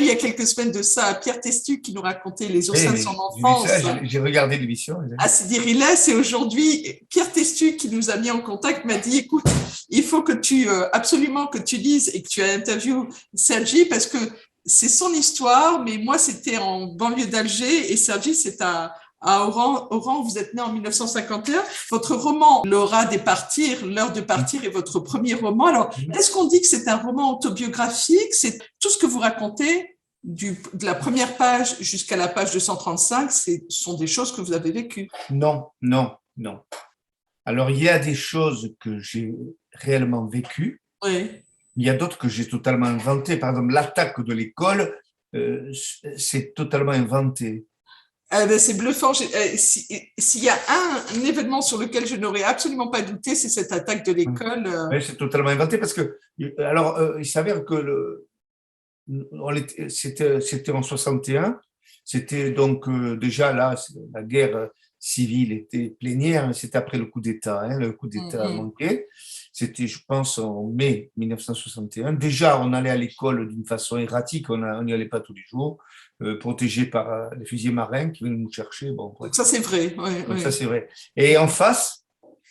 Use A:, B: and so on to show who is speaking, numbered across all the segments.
A: eu il y a quelques semaines de ça Pierre Testu qui nous racontait les
B: Oui,
A: oursins de
B: mais
A: son
B: j'ai vu ça,
A: enfance
B: j'ai regardé l'émission.
A: à Sidi Riles. Et aujourd'hui, Pierre Testu, qui nous a mis en contact, m'a dit, écoute, il faut que tu, absolument que tu lises et que tu interviewes Sergi parce que c'est son histoire, mais moi, c'était en banlieue d'Alger et Sergi, c'est à Oran. Oran, vous êtes né en 1951. Votre roman, L'heure de partir, est votre premier roman. Alors, est-ce qu'on dit que c'est un roman autobiographique? C'est tout ce que vous racontez de la première page jusqu'à la page 235, ce sont des choses que vous avez vécues.
B: Non, non, non. Alors, il y a des choses que j'ai réellement vécues.
A: Oui.
B: Il y a d'autres que j'ai totalement inventées. Par exemple, l'attaque de l'école, c'est totalement inventé.
A: C'est bluffant. S'il y a un événement sur lequel je n'aurais absolument pas douté, c'est cette attaque de l'école.
B: Oui, c'est totalement inventé parce que, alors, il s'avère que c'était en 61. C'était donc déjà là, la guerre civile était plénière. C'était après le coup d'État. Le coup d'État a manqué. C'était, je pense, en mai 1961. Déjà, on allait à l'école d'une façon erratique. On n'y allait pas tous les jours, protégé par les fusiliers marins qui venaient nous chercher. Bon,
A: donc ça, c'est vrai. Ouais,
B: donc
A: ouais.
B: ça, c'est vrai. Et en face,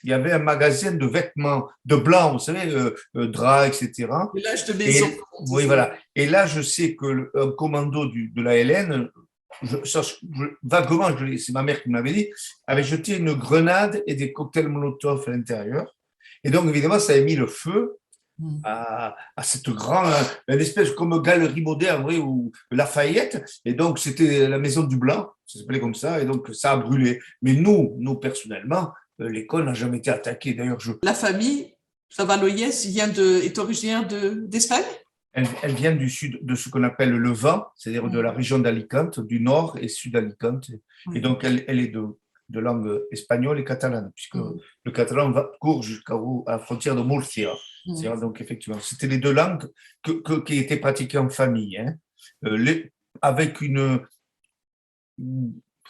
B: il y avait un magasin de vêtements de blanc, vous savez, draps, etc.
A: Village de maison,
B: Et
A: comme on
B: oui,
A: disait.
B: voilà. Et là, je sais que un commando de la LN, vaguement, c'est ma mère qui me l'avait dit, avait jeté une grenade et des cocktails Molotov à l'intérieur. Et donc, évidemment, ça a mis le feu à cette grande, une espèce comme galerie moderne, oui, ou Lafayette. Et donc, c'était la maison du Blanc, ça s'appelait comme ça, et donc ça a brûlé. Mais nous personnellement, l'école n'a jamais été attaquée. D'ailleurs,
A: La famille, Savaloyes, est originaire d'Espagne.
B: elle vient du sud, de ce qu'on appelle le Levant, c'est-à-dire de la région d'Alicante, du nord et sud d'Alicante. Et donc, elle est de langue espagnole et catalane, puisque le catalan court jusqu'à la frontière de Murcia. Donc, effectivement, c'était les deux langues qui étaient pratiquées en famille, hein. Avec une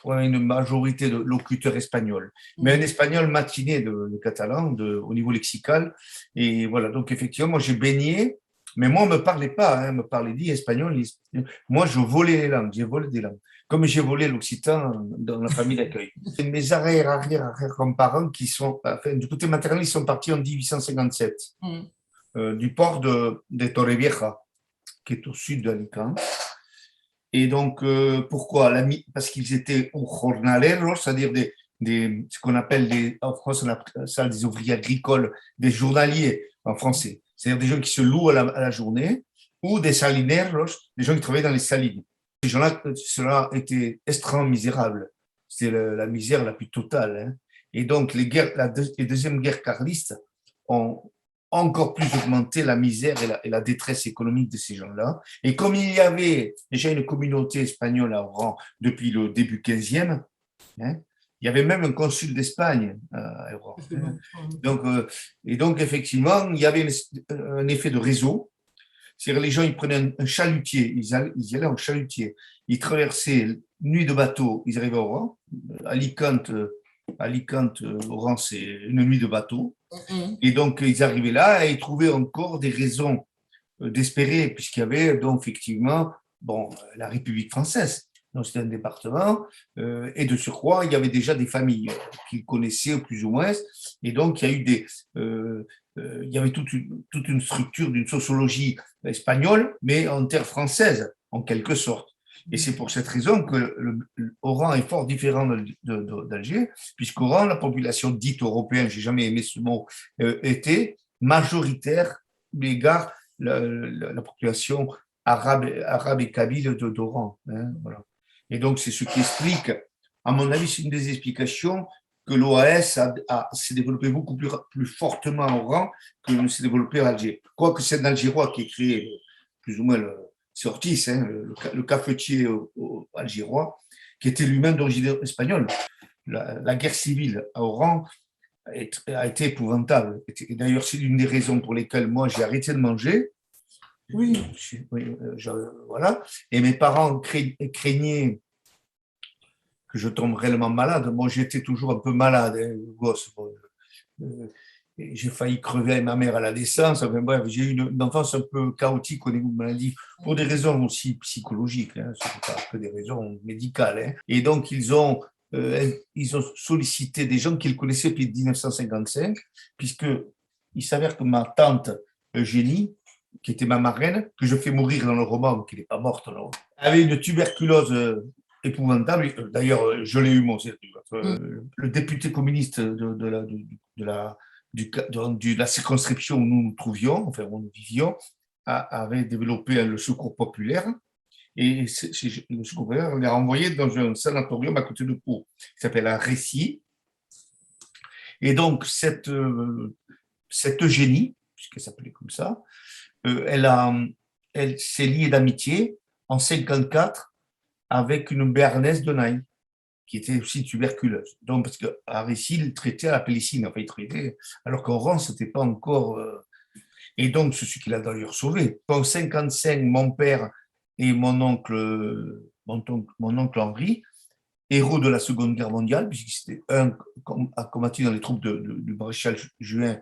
B: majorité de locuteurs espagnols, mais un espagnol matiné de catalan au niveau lexical. Et voilà, donc effectivement, moi j'ai baigné, mais moi on ne me parlait pas, hein, me parlait ni espagnol, ni espagnol. Moi je volais les langues, j'ai volé des langues, comme j'ai volé l'occitan dans la famille d'accueil. Mes arrière-grands-parents qui sont, enfin, du côté maternel, ils sont partis en 1857, du port de Torrevieja, qui est au sud d'Alicante. Et donc, pourquoi? Parce qu'ils étaient jornaleros, c'est-à-dire ce qu'on appelle, en France, on appelle ça des ouvriers agricoles, des journaliers en français. C'est-à-dire des gens qui se louent à la journée, ou des salineros, des gens qui travaillent dans les salines. Ces gens-là, cela était extrêmement misérable. C'était la misère la plus totale, hein. Et donc, les deuxièmes guerres carlistes ont encore plus augmenté la misère et la détresse économique de ces gens-là. Et comme il y avait déjà une communauté espagnole à Oran depuis le début 15e, hein, il y avait même un consul d'Espagne à Oran. Hein. Donc, et donc, effectivement, il y avait un effet de réseau. C'est-à-dire les gens, ils prenaient un chalutier, ils allaient en chalutier, ils traversaient nuit de bateau, ils arrivaient à Oran. Alicante, Oran, c'est une nuit de bateau. Et donc, ils arrivaient là et ils trouvaient encore des raisons d'espérer, puisqu'il y avait donc effectivement la République française. Donc, c'était un département. Et de surcroît, il y avait déjà des familles qu'ils connaissaient plus ou moins. Et donc, il y a eu il y avait toute une structure d'une sociologie espagnole, mais en terre française, en quelque sorte. Et c'est pour cette raison que Oran est fort différent d'Alger, puisqu'Oran, la population dite européenne, j'ai jamais aimé ce mot, était majoritaire l'égard la population arabe et kabyle d'Oran. Hein, voilà. Et donc, c'est ce qui explique, à mon avis, c'est une des explications que l'OAS s'est développé beaucoup plus fortement à Oran que ne s'est développé à Alger. Quoique c'est un Algérois qui a créé plus ou moins c'est Ortiz, hein, le cafetier algérois, qui était lui-même d'origine espagnole. La guerre civile à Oran a été épouvantable. Et d'ailleurs, c'est l'une des raisons pour lesquelles moi j'ai arrêté de manger.
A: Oui.
B: Voilà. Et mes parents craignaient que je tombe réellement malade. Moi, j'étais toujours un peu malade, hein, gosse. j'ai failli crever avec ma mère à la naissance. Enfin, bref, j'ai eu une enfance un peu chaotique au niveau de maladie, pour des raisons aussi psychologiques, hein, ce n'est pas que des raisons médicales. Hein. Et donc, ils ont sollicité des gens qu'ils connaissaient depuis 1955, puisqu'il s'avère que ma tante Eugénie, qui était ma marraine, que je fais mourir dans le roman, qui n'est pas morte, non, avait une tuberculose épouvantable. D'ailleurs, je l'ai eu, moi aussi. Le député communiste de la circonscription où nous nous trouvions, enfin où nous vivions, avait développé le secours populaire. Et le secours populaire l'a renvoyé dans un sanatorium à côté de Pau, qui s'appelle un Récit. Et donc, cette Eugénie, puisqu'elle s'appelait comme ça, elle s'est liée d'amitié en 1954 avec une Béarnaise de Naï, qui était aussi tuberculeuse. Donc, parce qu'à Récit, il traitait à la pénicilline, enfin, il traitait, alors qu'en Oran, ce n'était pas encore. Et donc, c'est ce qu'il a d'ailleurs sauvé. En 1955, mon père et mon oncle Henri, héros de la Seconde Guerre mondiale, puisqu'il a combattu dans les troupes du maréchal Juin,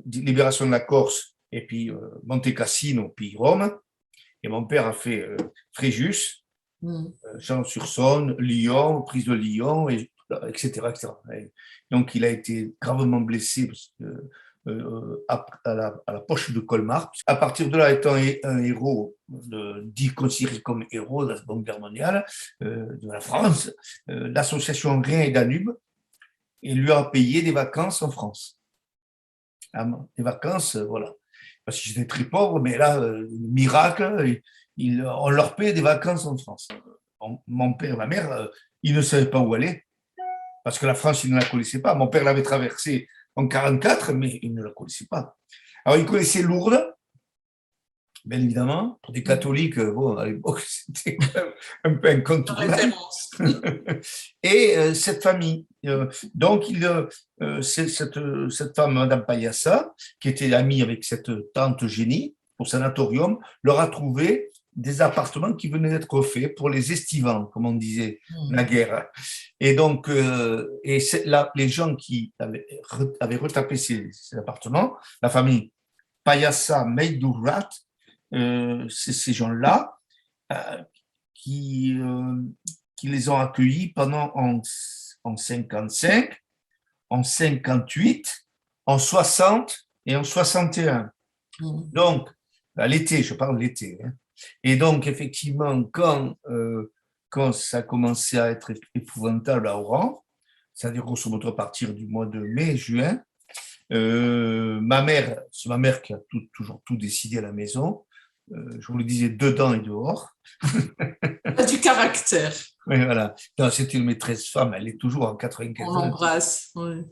B: libération de la Corse, et puis Monte Cassino, puis Rome. Et mon père a fait Fréjus, Champs-sur-Saône, Lyon, prise de Lyon, etc., etc. Et donc, il a été gravement blessé à la poche de Colmar. À partir de là, étant un héros, dit considéré comme héros de la Seconde Guerre mondiale de la France, l'association Rhin et Danube lui a payé des vacances en France. Des vacances, voilà. Parce que j'étais très pauvre, mais là, miracle, on leur paye des vacances en France. Mon père et ma mère, ils ne savaient pas où aller, parce que la France, ils ne la connaissaient pas. Mon père l'avait traversée en 1944, mais ils ne la connaissaient pas. Alors, ils connaissaient Lourdes, bien évidemment. Pour des catholiques, bon, à l'époque, c'était un peu incontournable. Et cette famille. Donc, cette femme, Madame Payassa, qui était amie avec cette tante Eugénie, au sanatorium, leur a trouvé des appartements qui venaient d'être refaits pour les estivants, comme on disait naguère. Et donc, les gens qui avaient retapé ces appartements, la famille Payassa Meidourat, c'est ces gens-là qui les ont accueillis pendant en 55, en 58, en 60 et en 61. Donc, à l'été, je parle de l'été. Hein. Et donc, effectivement, quand ça commençait à être épouvantable à Oran, c'est-à-dire grosso modo à partir du mois de mai, juin, ma mère, c'est ma mère qui a toujours tout décidé à la maison, je vous le disais, dedans et dehors.
A: Du caractère.
B: Oui, voilà. C'est une maîtresse femme, elle est toujours en 95 ans.
A: On l'embrasse. Oui.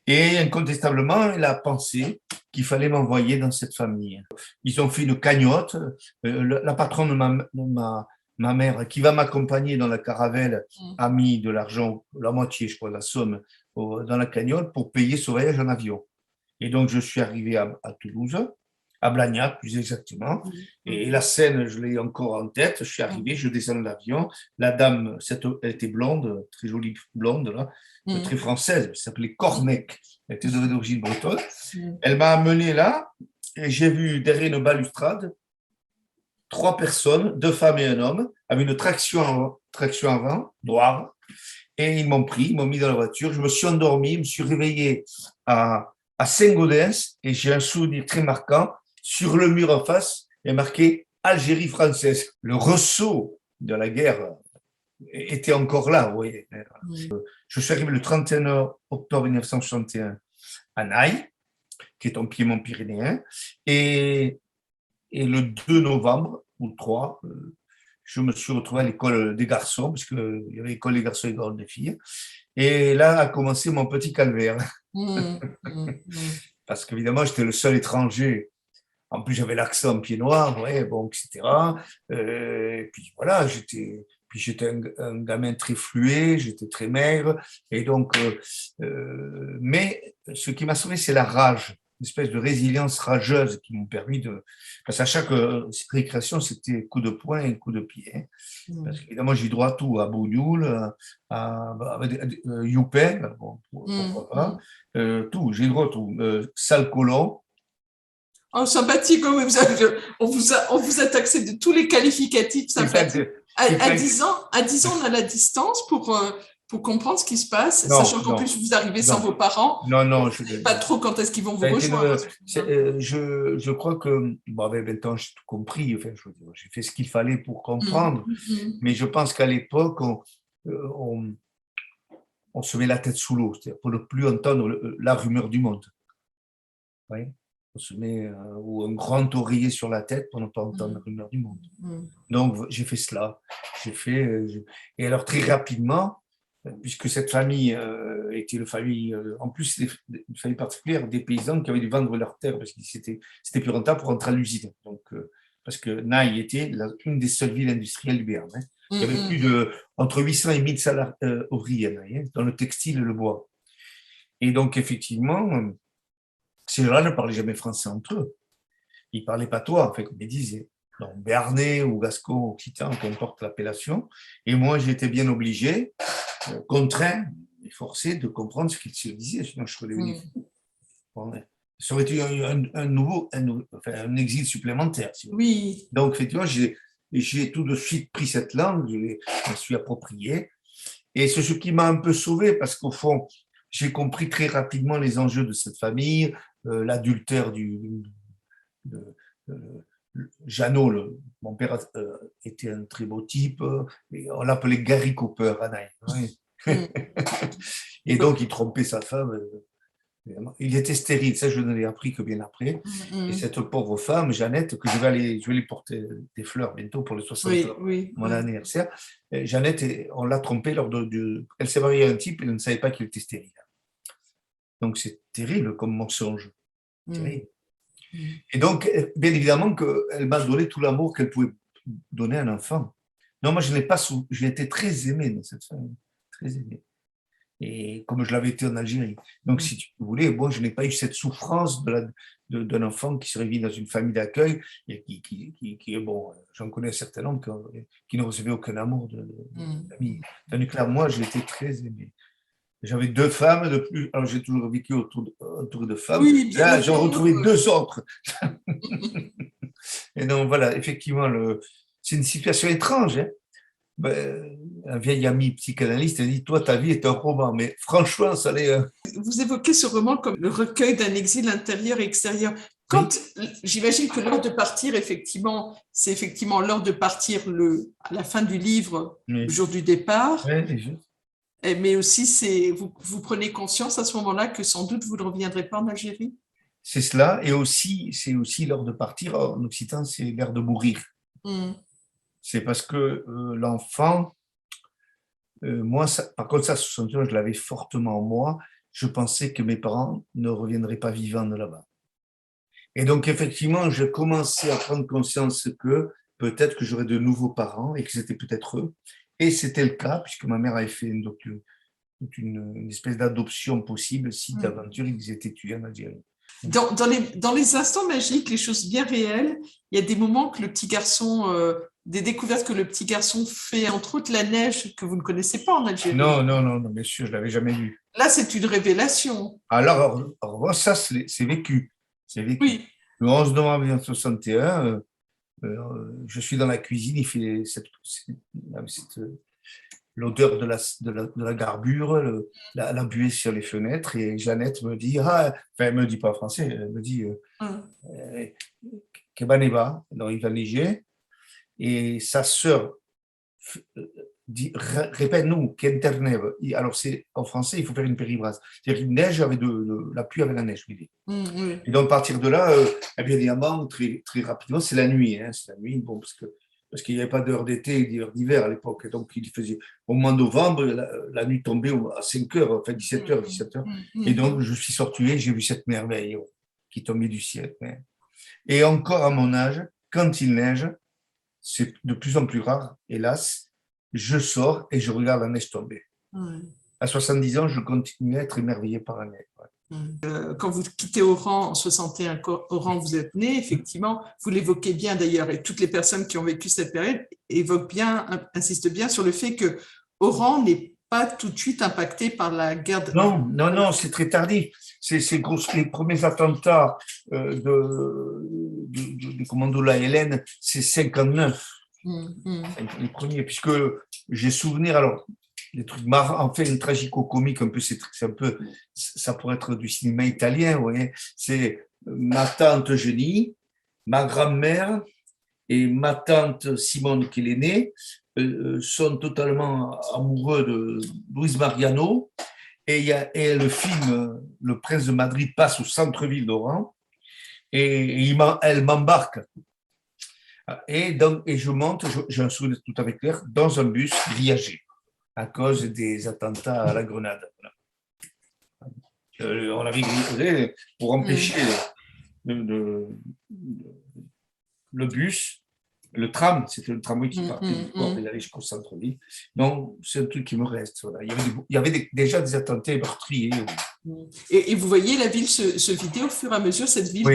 B: Et incontestablement, elle a pensé qu'il fallait m'envoyer dans cette famille. Ils ont fait une cagnotte. La patronne de ma mère, qui va m'accompagner dans la caravelle, a mis de l'argent, la moitié, je crois, de la somme, dans la cagnotte pour payer ce voyage en avion. Et donc, je suis arrivé à Toulouse, à Blagnac, plus exactement. Et la scène, je l'ai encore en tête. Je suis arrivé, je descends de l'avion. La dame, elle était blonde, très jolie blonde, là, très française, elle s'appelait Cornec. Elle était d'origine bretonne. Elle m'a amené là, et j'ai vu derrière une balustrade 3 personnes, 2 femmes et un homme, avec une traction avant, noire. Et ils m'ont pris, ils m'ont mis dans la voiture. Je me suis endormi, je me suis réveillé à Saint-Gaudens, et j'ai un souvenir très marquant. Sur le mur en face, il y a marqué Algérie française. Le ressaut de la guerre était encore là, vous voyez. Je suis arrivé le 31 octobre 1961 à Naï, qui est en Piémont pyrénéen, et le 2 novembre, ou le 3, je me suis retrouvé à l'école des garçons, parce qu'il y avait l'école des garçons et l'école des filles. Et là a commencé mon petit calvaire. Parce qu'évidemment, j'étais le seul étranger. En plus, j'avais l'accent pied noir, ouais, bon, etc. Et puis voilà, j'étais un gamin très fluet, j'étais très maigre. Et donc, mais ce qui m'a sauvé, c'est la rage. espèce de résilience rageuse qui m'ont permis de… Parce qu'à chaque récréation, c'était coup de poing et coup de pied. Hein. Parce qu'évidemment, j'ai droit à tout, à Bougnoul, à Youpin, bon, pourquoi pas, tout, j'ai droit à tout. Sale colon.
A: Oh, sympathique, oui, on vous a taxé de tous les qualificatifs sympathiques. À 10 ans, on a la distance pour comprendre ce qui se passe,
B: Non,
A: sachant qu'en plus, vous arrivez sans vos parents.
B: Non,
A: je ne sais pas trop quand est-ce qu'ils vont vous
B: ça a été
A: rejoindre.
B: je crois que, bon, avec maintenant, j'ai tout compris, enfin, j'ai fait ce qu'il fallait pour comprendre, mais je pense qu'à l'époque, on se met la tête sous l'eau, c'est-à-dire pour ne plus entendre la rumeur du monde. Oui. On se met ou un grand oreiller sur la tête pour ne pas entendre la rumeur du monde. Donc, j'ai fait cela. Et alors, très rapidement, puisque cette famille était une famille, en plus, une famille particulière, des paysans qui avaient dû vendre leurs terres parce que c'était plus rentable pour rentrer à l'usine. Donc, parce que Naï était une des seules villes industrielles du Béarn. Hein. Il y avait plus entre 800 et 1000 salariés ouvriers à Naï, hein, dans le textile et le bois. Et donc, effectivement, ces gens-là ne parlaient jamais français entre eux. Ils ne parlaient pas toi, en fait, comme ils disaient. Donc, béarnais ou gascon, occitan, peu importe l'appellation. Et moi, j'étais bien obligé, contraint et forcé de comprendre ce qu'ils se disaient, sinon je serais devenu fou. Bon, ça aurait été un exil supplémentaire. Si
A: oui.
B: Donc, effectivement, j'ai tout de suite pris cette langue, je me suis approprié. Et c'est ce qui m'a un peu sauvé, parce qu'au fond, j'ai compris très rapidement les enjeux de cette famille, l'adultère Jeannot, mon père était un très beau type, et on l'appelait Gary Cooper, et donc il trompait sa femme. Il était stérile, ça je ne l'ai appris que bien après. Et cette pauvre femme, Jeannette, que je vais lui porter des fleurs bientôt pour les 60 ans, mon anniversaire. Jeannette, on l'a trompée elle s'est mariée à un type et elle ne savait pas qu'il était stérile. Donc c'est terrible comme mensonge. Terrible. Et donc, bien évidemment qu'elle m'a donné tout l'amour qu'elle pouvait donner à un enfant. Non, moi, j'ai été très aimé dans cette famille, très aimé. Et comme je l'avais été en Algérie. Donc, si tu voulais, bon, je n'ai pas eu cette souffrance d'un enfant qui serait vu dans une famille d'accueil et qui est bon, j'en connais un certain nombre qui ne recevait aucun amour de famille. Tandis que là, moi, j'ai été très aimé. J'avais 2 femmes de plus. Alors, j'ai toujours vécu autour de femmes.
A: Oui,
B: là, j'en retrouvais 2 autres. Et donc, voilà, effectivement, c'est une situation étrange. Hein. Un vieil ami psychanalyste a dit, toi, ta vie est un roman. Mais franchement, ça l'est.
A: Vous évoquez ce roman comme le recueil d'un exil intérieur et extérieur. Quand, j'imagine que l'heure de partir, effectivement, c'est effectivement l'heure de partir à la fin du livre, le jour du départ.
B: Oui,
A: mais aussi, vous prenez conscience à ce moment-là que sans doute vous ne reviendrez pas en Algérie.
B: C'est cela. Et aussi, c'est aussi l'heure de partir. En occitan, c'est l'heure de mourir. C'est parce que l'enfant, moi, par contre, ça, je l'avais fortement en moi. Je pensais que mes parents ne reviendraient pas vivants de là-bas. Et donc, effectivement, j'ai commencé à prendre conscience que peut-être que j'aurais de nouveaux parents et que c'était peut-être eux. Et c'était le cas, puisque ma mère avait fait une espèce d'adoption possible si d'aventure ils étaient tués en Algérie.
A: Dans les instants magiques, les choses bien réelles, il y a des moments que le petit garçon, des découvertes que le petit garçon fait, entre autres la neige que vous ne connaissez pas en Algérie.
B: Non, bien sûr, je ne l'avais jamais vu.
A: Là, c'est une révélation.
B: Alors, ça, c'est vécu. C'est vécu.
A: Oui.
B: Le 11 novembre 1961, je suis dans la cuisine, il fait l'odeur de la garbure, la buée sur les fenêtres, et Jeannette me dit, elle me dit pas en français, elle me dit, que baneba, donc il va neiger, et sa sœur répète nous, qu'internève. Alors en français, il faut faire une péribrase, c'est-à-dire une neige avec la pluie avec la neige. Et donc à partir de là, bien évidemment, très, très rapidement, c'est la nuit, c'est la nuit, bon, parce qu'il n'y avait pas d'heure d'été et d'heure d'hiver à l'époque. Donc, il faisait au mois de novembre, la nuit tombait à 5 heures, enfin 17h. Et donc, je suis sorti et j'ai vu cette merveille qui tombait du ciel. Et encore à mon âge, quand il neige, c'est de plus en plus rare, hélas, je sors et je regarde la neige tomber. À 70 ans, je continue à être émerveillé par la neige.
A: Quand vous quittez Oran en 61, Oran, vous êtes né, effectivement, vous l'évoquez bien d'ailleurs, et toutes les personnes qui ont vécu cette période évoquent bien, insistent bien sur le fait que Oran n'est pas tout de suite impacté par la guerre.
B: Non, c'est très tardif. Les premiers attentats du commando La Hélène, c'est 59. Les premiers, puisque j'ai souvenir, alors, des trucs marrants, en fait, une tragico-comique, un peu, ça pourrait être du cinéma italien, vous voyez. C'est ma tante Eugénie, ma grand-mère et ma tante Simone, qui est l'aînée, sont totalement amoureux de Luis Mariano. Et le film Le Prince de Madrid passe au centre-ville d'Oran et elle m'embarque. Et je monte, j'ai un souvenir tout à fait clair, dans un bus grillagé à cause des attentats à la Grenade. On avait grillagé pour empêcher le bus. Le tram, c'était le tramway qui partait du port et allait jusqu'au centre-ville. Donc, c'est un truc qui me reste. Voilà. Il y avait déjà des attentats meurtriers.
A: Et vous voyez, la ville se vidait au fur et à mesure, cette ville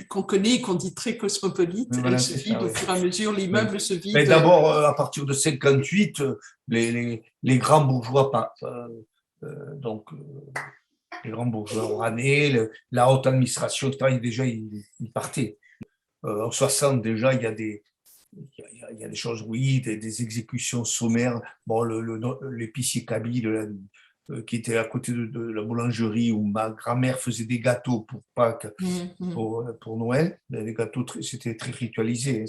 A: qu'on connaît et qu'on dit très cosmopolite, elle se vide au fur et à mesure, l'immeuble se vide.
B: Mais d'abord, à partir de 58, les grands bourgeois, les grands bourgeois oranais, la haute administration, déjà, ils partaient. En 60, déjà, il y a des choses, oui, des exécutions sommaires. Bon, l'épicier Kabyle, qui était à côté de la boulangerie où ma grand-mère faisait des gâteaux pour Pâques, pour Noël. Les gâteaux, c'était très ritualisé.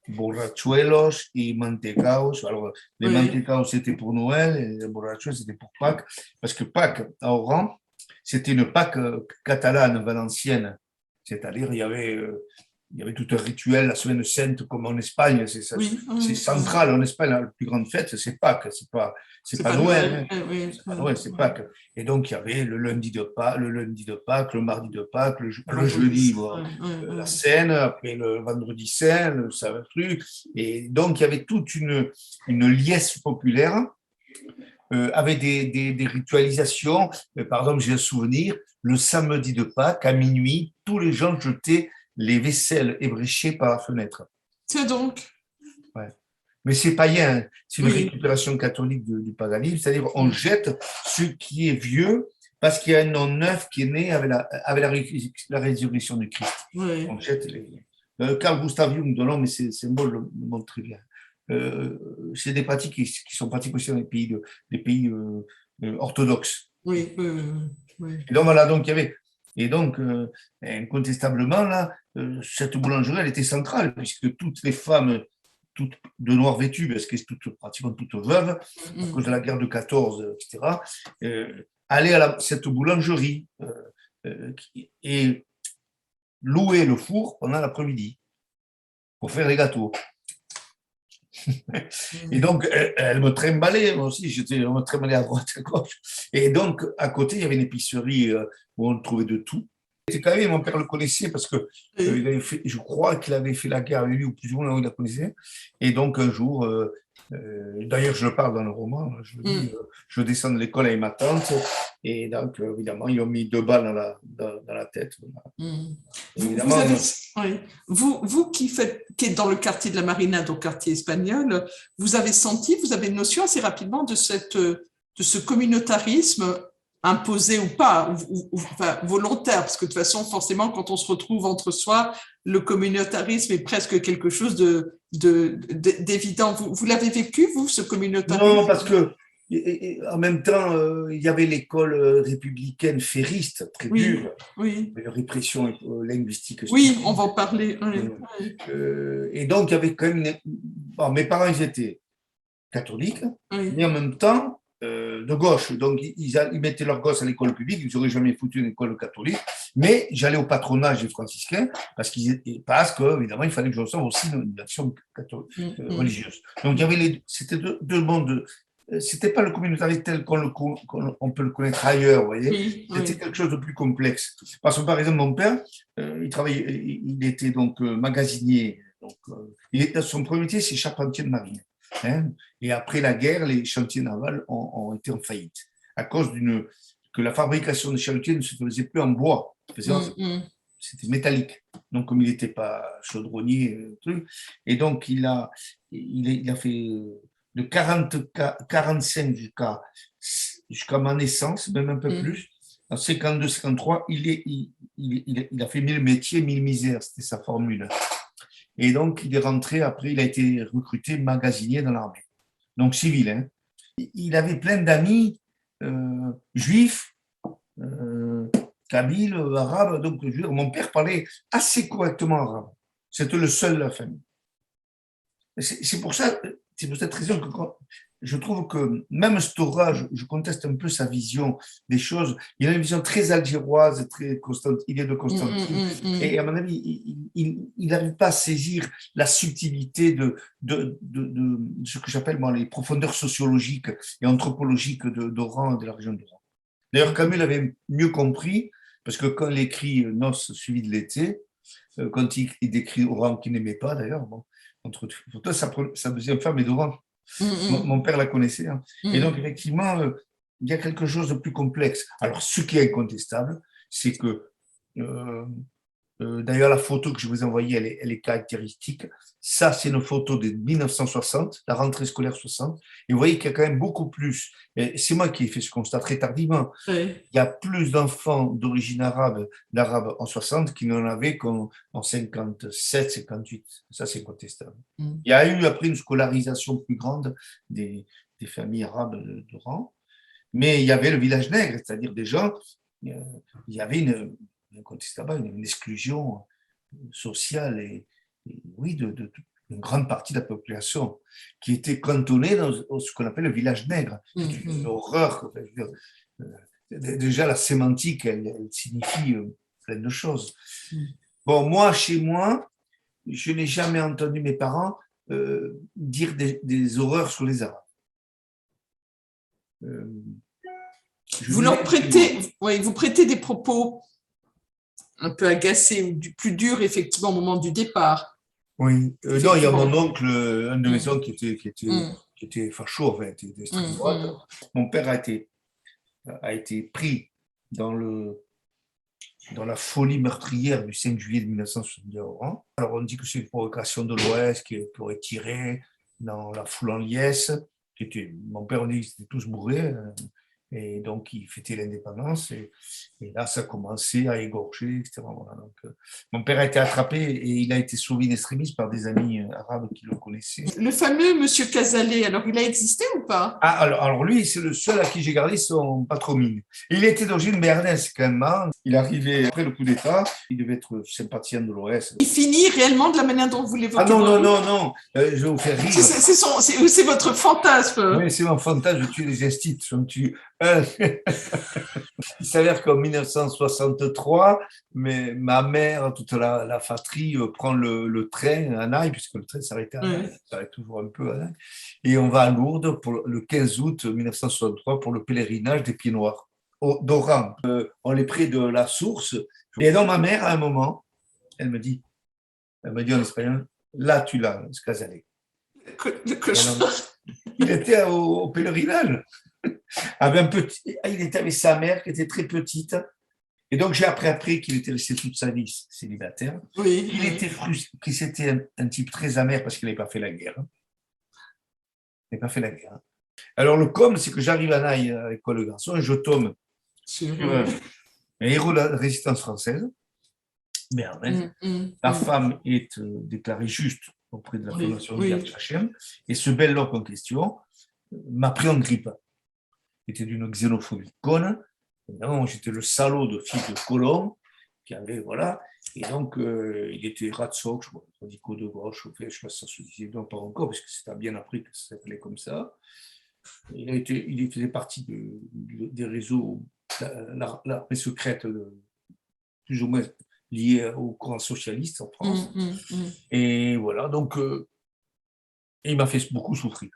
B: Borrachuelos et mantecaos. Alors, les mantecaos, c'était pour Noël et les borrachuelos, c'était pour Pâques. Parce que Pâques, à Oran, c'était une Pâques catalane, valencienne. C'est-à-dire, il y avait tout un rituel, la semaine sainte, comme en Espagne, c'est central. En Espagne, la plus grande fête, c'est Pâques, c'est pas Noël. C'est pas Noël, c'est Pâques. Et donc, il y avait le lundi de Pâques, le mardi de Pâques, le jeudi, la Seine, après le vendredi saint, le truc. Et donc, il y avait toute une liesse populaire avec des ritualisations. Par exemple, j'ai un souvenir, le samedi de Pâques, à minuit, tous les gens jetaient les vaisselles ébréchées par la fenêtre.
A: C'est donc.
B: Ouais. Mais c'est païen, c'est une récupération catholique du paganisme, c'est-à-dire on jette ce qui est vieux parce qu'il y a un nom neuf qui est né avec la résurrection du Christ. On jette Carl Gustav Jung, de mais c'est symbole le monde très bien. C'est des pratiques qui sont pratiques aussi dans les pays orthodoxes.
A: Oui.
B: Et donc voilà, donc il y avait. Et donc, incontestablement, là, cette boulangerie, elle était centrale, puisque toutes les femmes, toutes de noir vêtues, parce qu'elles étaient pratiquement toutes veuves, à cause de la guerre de 14, etc., allaient à cette boulangerie et louer le four pendant l'après-midi pour faire les gâteaux. Et donc, elle me trimballait, moi aussi, on me trimballait à droite, à gauche. Et donc, à côté, il y avait une épicerie où on trouvait de tout. C'était quand même, mon père le connaissait parce que je crois qu'il avait fait la guerre avec lui, ou plus ou moins, il la connaissait. Et donc, un jour, d'ailleurs, je le parle dans le roman, je descends de l'école avec ma tante, et donc, évidemment, ils ont mis 2 balles dans la tête. Évidemment,
A: vous qui êtes dans le quartier de la Marina, donc quartier espagnol, vous avez notion assez rapidement de ce communautarisme imposé ou pas, enfin, volontaire, parce que de toute façon, forcément, quand on se retrouve entre soi, le communautarisme est presque quelque chose d'évident. Vous l'avez vécu, vous, ce communautarisme?
B: Non, parce que en même temps, il y avait l'école républicaine ferriste, très dure, la répression linguistique.
A: Oui, on va en parler.
B: Et donc, il y avait quand même. Bon, mes parents, ils étaient catholiques, mais en même temps, de gauche. Donc, ils mettaient leurs gosses à l'école publique, ils n'auraient jamais foutu une école catholique, mais j'allais au patronage des franciscains parce que, évidemment, il fallait que je reçoive aussi une action religieuse. Donc, il y avait c'était deux mondes. C'était pas le communautarisme tel qu'on peut le connaître ailleurs, vous voyez. C'était quelque chose de plus complexe. Parce que, par exemple, mon père, il était donc magasinier. Donc, son premier métier, c'est charpentier de marine. Et après la guerre, les chantiers navals ont été en faillite à cause que la fabrication des chalutiers ne se faisait plus en bois, c'était métallique. Donc, comme il n'était pas chaudronnier, et donc il a fait de 45 jusqu'à ma naissance, même un peu plus. En 52-53, il a fait 1000 métiers, 1000 misères, c'était sa formule. Et donc, il est rentré, après, il a été recruté magasinier dans l'armée, donc civil. Hein. Il avait plein d'amis juifs, kabyles, arabes, donc mon père parlait assez correctement arabe. C'était le seul de la famille. C'est pour cette raison que je trouve que même Stora, je conteste un peu sa vision des choses. Il a une vision très algéroise, très il est de Constantine. Et à mon avis, il n'arrive pas à saisir la subtilité de ce que j'appelle moi les profondeurs sociologiques et anthropologiques d'Oran et de la région d'Oran. D'ailleurs, Camus l'avait mieux compris, parce que quand il écrit Noces suivies de l'été, quand il décrit Oran qu'il n'aimait pas d'ailleurs, bon, entre toi, sa deuxième femme est d'Oran. Mon père la connaissait. Hein. Et donc, effectivement, il y a quelque chose de plus complexe. Alors, ce qui est incontestable, c'est que, d'ailleurs, la photo que je vous ai envoyée, elle est caractéristique. Ça, c'est une photo de 1960, la rentrée scolaire 60. Et vous voyez qu'il y a quand même beaucoup plus. Et c'est moi qui ai fait ce constat très tardivement. Oui. Il y a plus d'enfants d'origine d'arabe en 60 qu'il n'en avait qu'en 57, 58. Ça, c'est incontestable. Il y a eu après une scolarisation plus grande des familles arabes de rang. Mais il y avait le village nègre, c'est-à-dire des gens, il y avait incontestablement une exclusion sociale et oui, d'une grande partie de la population qui était cantonnée dans ce qu'on appelle le village nègre. C'est une horreur. Déjà, la sémantique, elle signifie plein de choses. Bon, moi, chez moi, je n'ai jamais entendu mes parents dire des horreurs sur les Arabes.
A: Vous leur prêtez, vous prêtez des propos un peu agacés ou plus durs, effectivement, au moment du départ.
B: Oui. Non, il y a mon oncle, un de mes oncles qui était facho, en fait, qui était extrême droite. Mon père a été pris dans la folie meurtrière du 5 juillet 1962 à Oran. Alors, on dit que c'est une provocation de l'Ouest qui aurait tiré dans la foule en liesse. Mon père, on dit qu'ils étaient tous bourrés. Et donc, il fêtait l'indépendance. Et là, ça a commencé à égorger, etc. Voilà. Donc, mon père a été attrapé et il a été sauvé in extremis par des amis arabes qui le connaissaient.
A: Le fameux monsieur Cazalet, alors il a existé ou pas?
B: Ah, alors lui, c'est le seul à qui j'ai gardé son patronyme. Il était d'origine béarnaise quand même. Hein. Il arrivait après le coup d'État. Il devait être sympathisant de l'OS.
A: Il finit réellement de la manière dont vous l'évoquez.
B: Ah non. Je vais vous faire rire.
A: C'est votre fantasme.
B: Oui, c'est mon fantasme. Je tue les instituts. Il s'avère qu'en 1963, ma mère, toute la fratrie, prend le train à Naï, puisque le train s'arrêtait à Naï, ça s'arrête toujours un peu à Naï, et on va à Lourdes pour le 15 août 1963 pour le pèlerinage des Pieds Noirs d'Oran. On est près de la source. Et donc ma mère, à un moment, elle me dit en espagnol, là tu l'as, ce Cazalet. Il était au pèlerinage. Il était avec sa mère qui était très petite. Et donc, j'ai appris qu'il était resté toute sa vie célibataire.
A: Oui,
B: il était frustré, qu'il c'était un type très amer parce qu'il n'avait pas fait la guerre. Il n'avait pas fait la guerre. Alors, le com, c'est que j'arrive à Naï à l'école de garçon et je tombe sur un héros de la résistance française. Merde. La femme est déclarée juste auprès de la Fondation de Yad Vashem. Et ce bel homme en question m'a pris en grippe. Il était d'une xénophobie conne. Évidemment, j'étais le salaud de fils de colon qui avait, voilà. Et donc, il était ratsoc, radicaux de gauche, je ne sais pas si ça se disait non, pas encore, parce que c'était bien appris que ça s'appelait comme ça. Il faisait partie des réseaux, l'armée secrète, plus ou moins liée au courant socialiste en France. Et voilà, donc, il m'a fait beaucoup souffrir.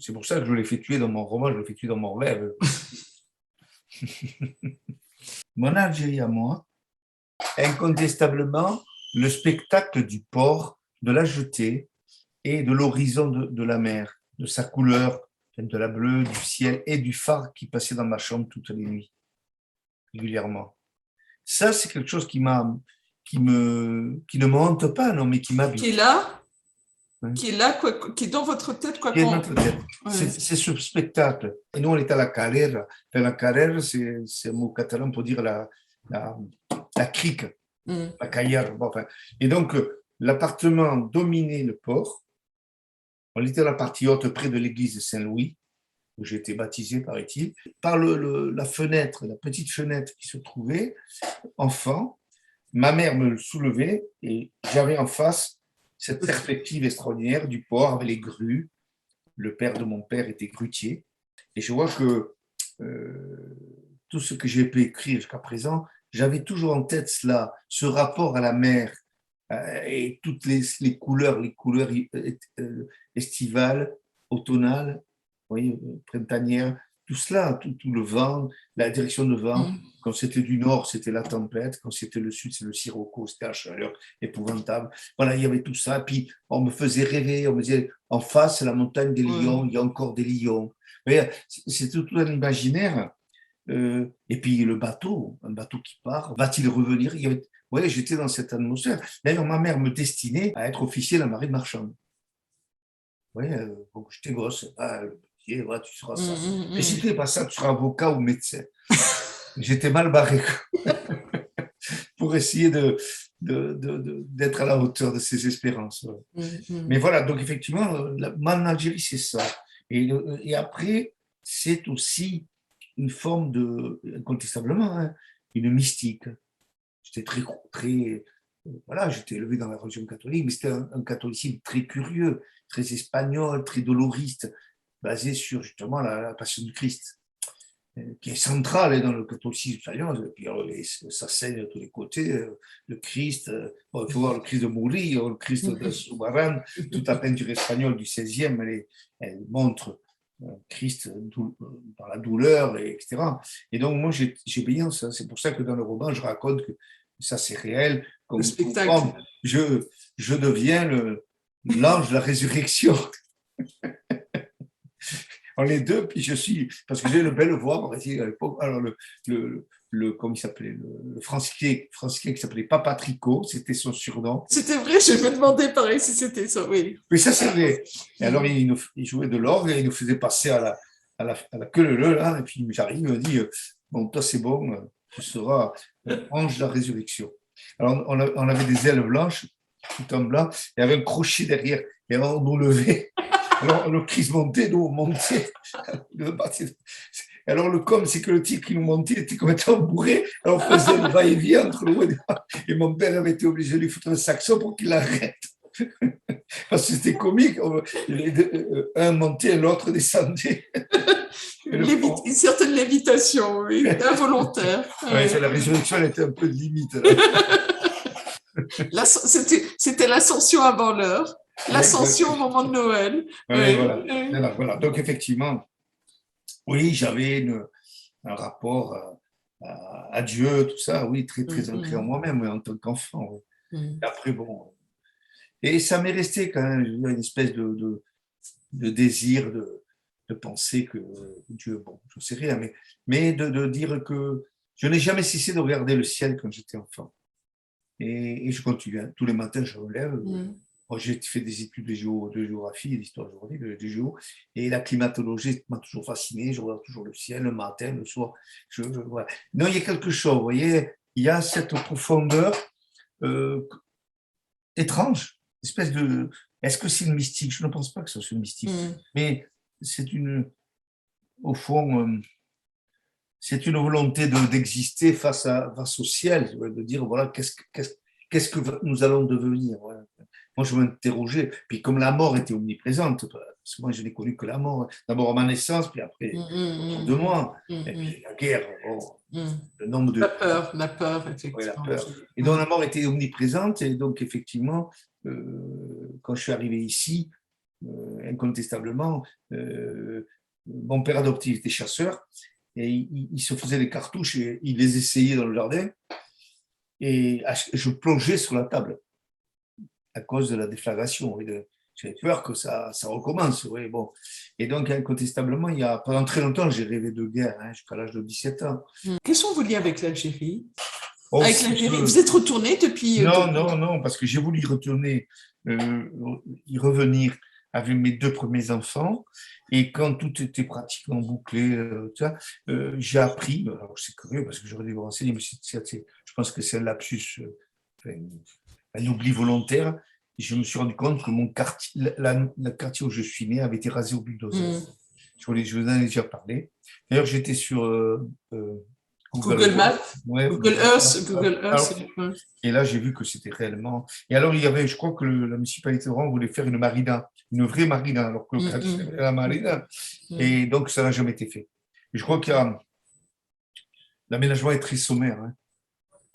B: C'est pour ça que je l'ai fait tuer dans mon roman, je l'ai fait tuer dans mon rêve. Mon Algérie à moi, incontestablement, le spectacle du port, de la jetée et de l'horizon de la mer, de sa couleur, de la bleue, du ciel et du phare qui passait dans ma chambre toutes les nuits. régulièrement. Ça, c'est quelque chose qui ne me hante pas, non, mais qui m'habite.
A: Qui est là,
B: Ouais.
A: qui est là, qui est dans votre tête, quoi
B: Qui est
A: qu'on.
B: notre tête.
A: Ouais.
B: C'est ce spectacle. Et nous, on est à la carrera. La carrera, c'est un mot catalan pour dire la crique, la caillère. Bon, enfin. Et donc, l'appartement dominait le port. On était à la partie haute, près de l'église de Saint-Louis, où j'ai été baptisé, paraît-il. Par la fenêtre, la petite fenêtre qui se trouvait, enfant, ma mère me le soulevait et j'avais en face cette perspective extraordinaire du port avec les grues. Le père de mon père était grutier. Et je vois que tout ce que j'ai pu écrire jusqu'à présent, j'avais toujours en tête cela, ce rapport à la mer et toutes les couleurs estivales, automnales, voyez, printanières, tout cela, tout le vent, la direction de vent. Quand c'était du nord, c'était la tempête. Quand c'était le sud, c'est le sirocco, c'était la chaleur épouvantable. Voilà, il y avait tout ça. Puis on me faisait rêver, on me disait, en face, c'est la montagne des lions, il y a encore des lions. C'est tout un imaginaire. Et puis le bateau, un bateau qui part, va-t-il revenir? Ouais, j'étais dans cette atmosphère. D'ailleurs, ma mère me destinait à être officier de la marine marchande. Ouais, donc j'étais gosse, ouais, tu seras ça. Mais si tu n'es pas ça, tu seras avocat ou médecin. J'étais mal barré pour essayer d'être à la hauteur de ces espérances. Mais voilà, donc effectivement, en Algérie, c'est ça. Et après, c'est aussi une forme incontestablement, hein, une mystique. J'étais voilà, j'étais élevé dans la religion catholique, mais c'était un catholicisme très curieux, très espagnol, très doloriste, basé sur justement la passion du Christ, qui est centrale dans le catholicisme espagnol. Puis, ça saigne de tous les côtés. Le Christ, il faut voir le Christ de Murillo, le Christ de Soubaran, toute la peinture espagnole du XVIe, elle montre Christ dans la douleur, etc. Et donc, moi, j'ai baigné ça. C'est pour ça que dans le roman, je raconte que ça, c'est réel. Comme,
A: le spectacle.
B: Je deviens l'ange de la résurrection. On est deux, puis je suis, parce que j'ai une belle voix, on va dire, à l'époque. Alors, comment il s'appelait, le franciscain qui s'appelait Papa Tricot, c'était son surnom.
A: C'était vrai, je me demandais pareil si c'était ça, oui.
B: Mais ça, c'est vrai. Et alors, il jouait de l'orgue et il nous faisait passer à la queue leu, là, et puis j'arrive, il me dit, bon, toi, c'est bon, tu seras ange de la résurrection. Alors, on avait des ailes blanches, tout en blanc, et il y avait un crochet derrière, et alors on nous levait. Alors, le Christ montait, nous, on montait. Alors, le com, c'est que le type qui nous montait, il était complètement bourré. Alors, on faisait le va-et-vient entre le haut et le bas. Et mon père avait été obligé de lui foutre un saxon pour qu'il arrête. Parce que c'était comique. Un montait, l'autre descendait.
A: Une certaine lévitation, oui, involontaire.
B: Ouais, la résurrection, elle était un peu de limite.
A: C'était l'ascension avant l'heure. L'ascension au moment de Noël.
B: Ouais, voilà. Donc, effectivement, oui, j'avais un rapport à Dieu, tout ça, oui, très, très ancré en moi-même, en tant qu'enfant. Oui. Après, bon. Et ça m'est resté quand même une espèce de désir de penser que Dieu, bon, je ne sais rien, mais de dire que je n'ai jamais cessé de regarder le ciel quand j'étais enfant. Et je continue. Tous les matins, je me lève. J'ai fait des études de géographie, d'histoire géographique, de géo, et la climatologie m'a toujours fasciné. Je regarde toujours le ciel, le matin, le soir. Voilà. Non, il y a quelque chose, vous voyez, il y a cette profondeur étrange, espèce de. Est-ce que c'est une mystique? Je ne pense pas que ce soit une mystique, mais c'est au fond, c'est une volonté d'exister face au ciel, de dire voilà, qu'est-ce que nous allons devenir. Voilà. Moi, je m'interrogeais, puis comme la mort était omniprésente, parce que moi, je n'ai connu que la mort, d'abord à ma naissance, puis après, autour de moi, et puis la guerre, le nombre de...
A: La peur, effectivement.
B: Ouais, la peur. Et donc, la mort était omniprésente, et donc, effectivement, quand je suis arrivé ici, incontestablement, mon père adoptif était chasseur, et il se faisait des cartouches, et il les essayait dans le jardin, et je plongeais sur la table à cause de la déflagration. j'avais peur que ça recommence. Oui, bon. Et donc, incontestablement, pendant très longtemps, j'ai rêvé de guerre, jusqu'à l'âge de 17 ans.
A: Quels sont vos liens avec l'Algérie?
B: Oh,
A: Avec l'Algérie, vous êtes retourné depuis...
B: Non, parce que j'ai voulu y retourner, y revenir avec mes 2 premiers enfants. Et quand tout était pratiquement bouclé, j'ai appris, alors c'est curieux parce que j'aurais dû me renseigner, mais je pense que c'est un lapsus, un oubli volontaire. Et je me suis rendu compte que mon quartier, le quartier où je suis né avait été rasé au bulldozer. Je vous en ai déjà parlé. D'ailleurs, j'étais sur
A: Google Maps,
B: ouais,
A: Google Earth, Google Earth.
B: et là, j'ai vu que c'était réellement. Et alors, je crois que la municipalité de Rouen voulait faire une marina, une vraie marina, alors que le quartier c'était la marina. Et donc, ça n'a jamais été fait. Et je crois que l'aménagement est très sommaire.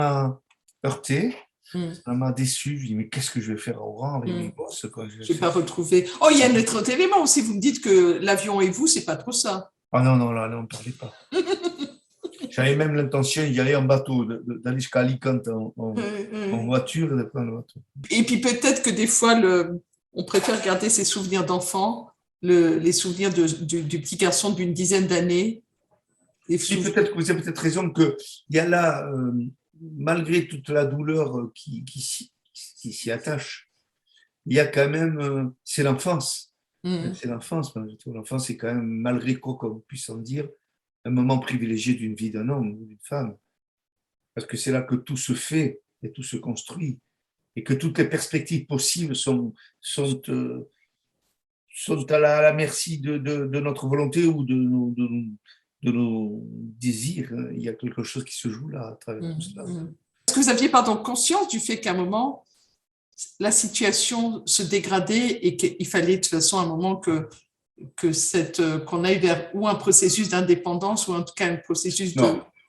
B: Ça m'a heurté, ça m'a déçu. Je me dis, mais qu'est-ce que je vais faire à Rouen avec mes gosses, quoi.
A: Je n'ai pas retrouvé. Oh, il y a un autre élément aussi. Vous me dites que l'avion et vous, c'est pas trop ça.
B: Ah non, là, on ne parlait pas. J'avais même l'intention d'y aller en bateau, d'aller jusqu'à Alicante en voiture et de prendre le bateau.
A: Et puis peut-être que des fois, on préfère garder ses souvenirs d'enfant, les souvenirs du petit garçon d'une dizaine d'années.
B: Et peut-être que vous avez peut-être raison qu'il y a là, malgré toute la douleur qui s'y attache, il y a quand même, c'est l'enfance. C'est l'enfance. L'enfance, c'est quand même, malgré quoi qu'on puisse en dire, un moment privilégié d'une vie d'un homme ou d'une femme. Parce que c'est là que tout se fait et tout se construit. Et que toutes les perspectives possibles sont à la merci de notre volonté ou de nos désirs. Il y a quelque chose qui se joue là à travers tout cela.
A: Est-ce que vous aviez conscience du fait qu'à un moment, la situation se dégradait et qu'il fallait de toute façon à un moment qu'on aille vers ou un processus d'indépendance ou en tout cas un processus de...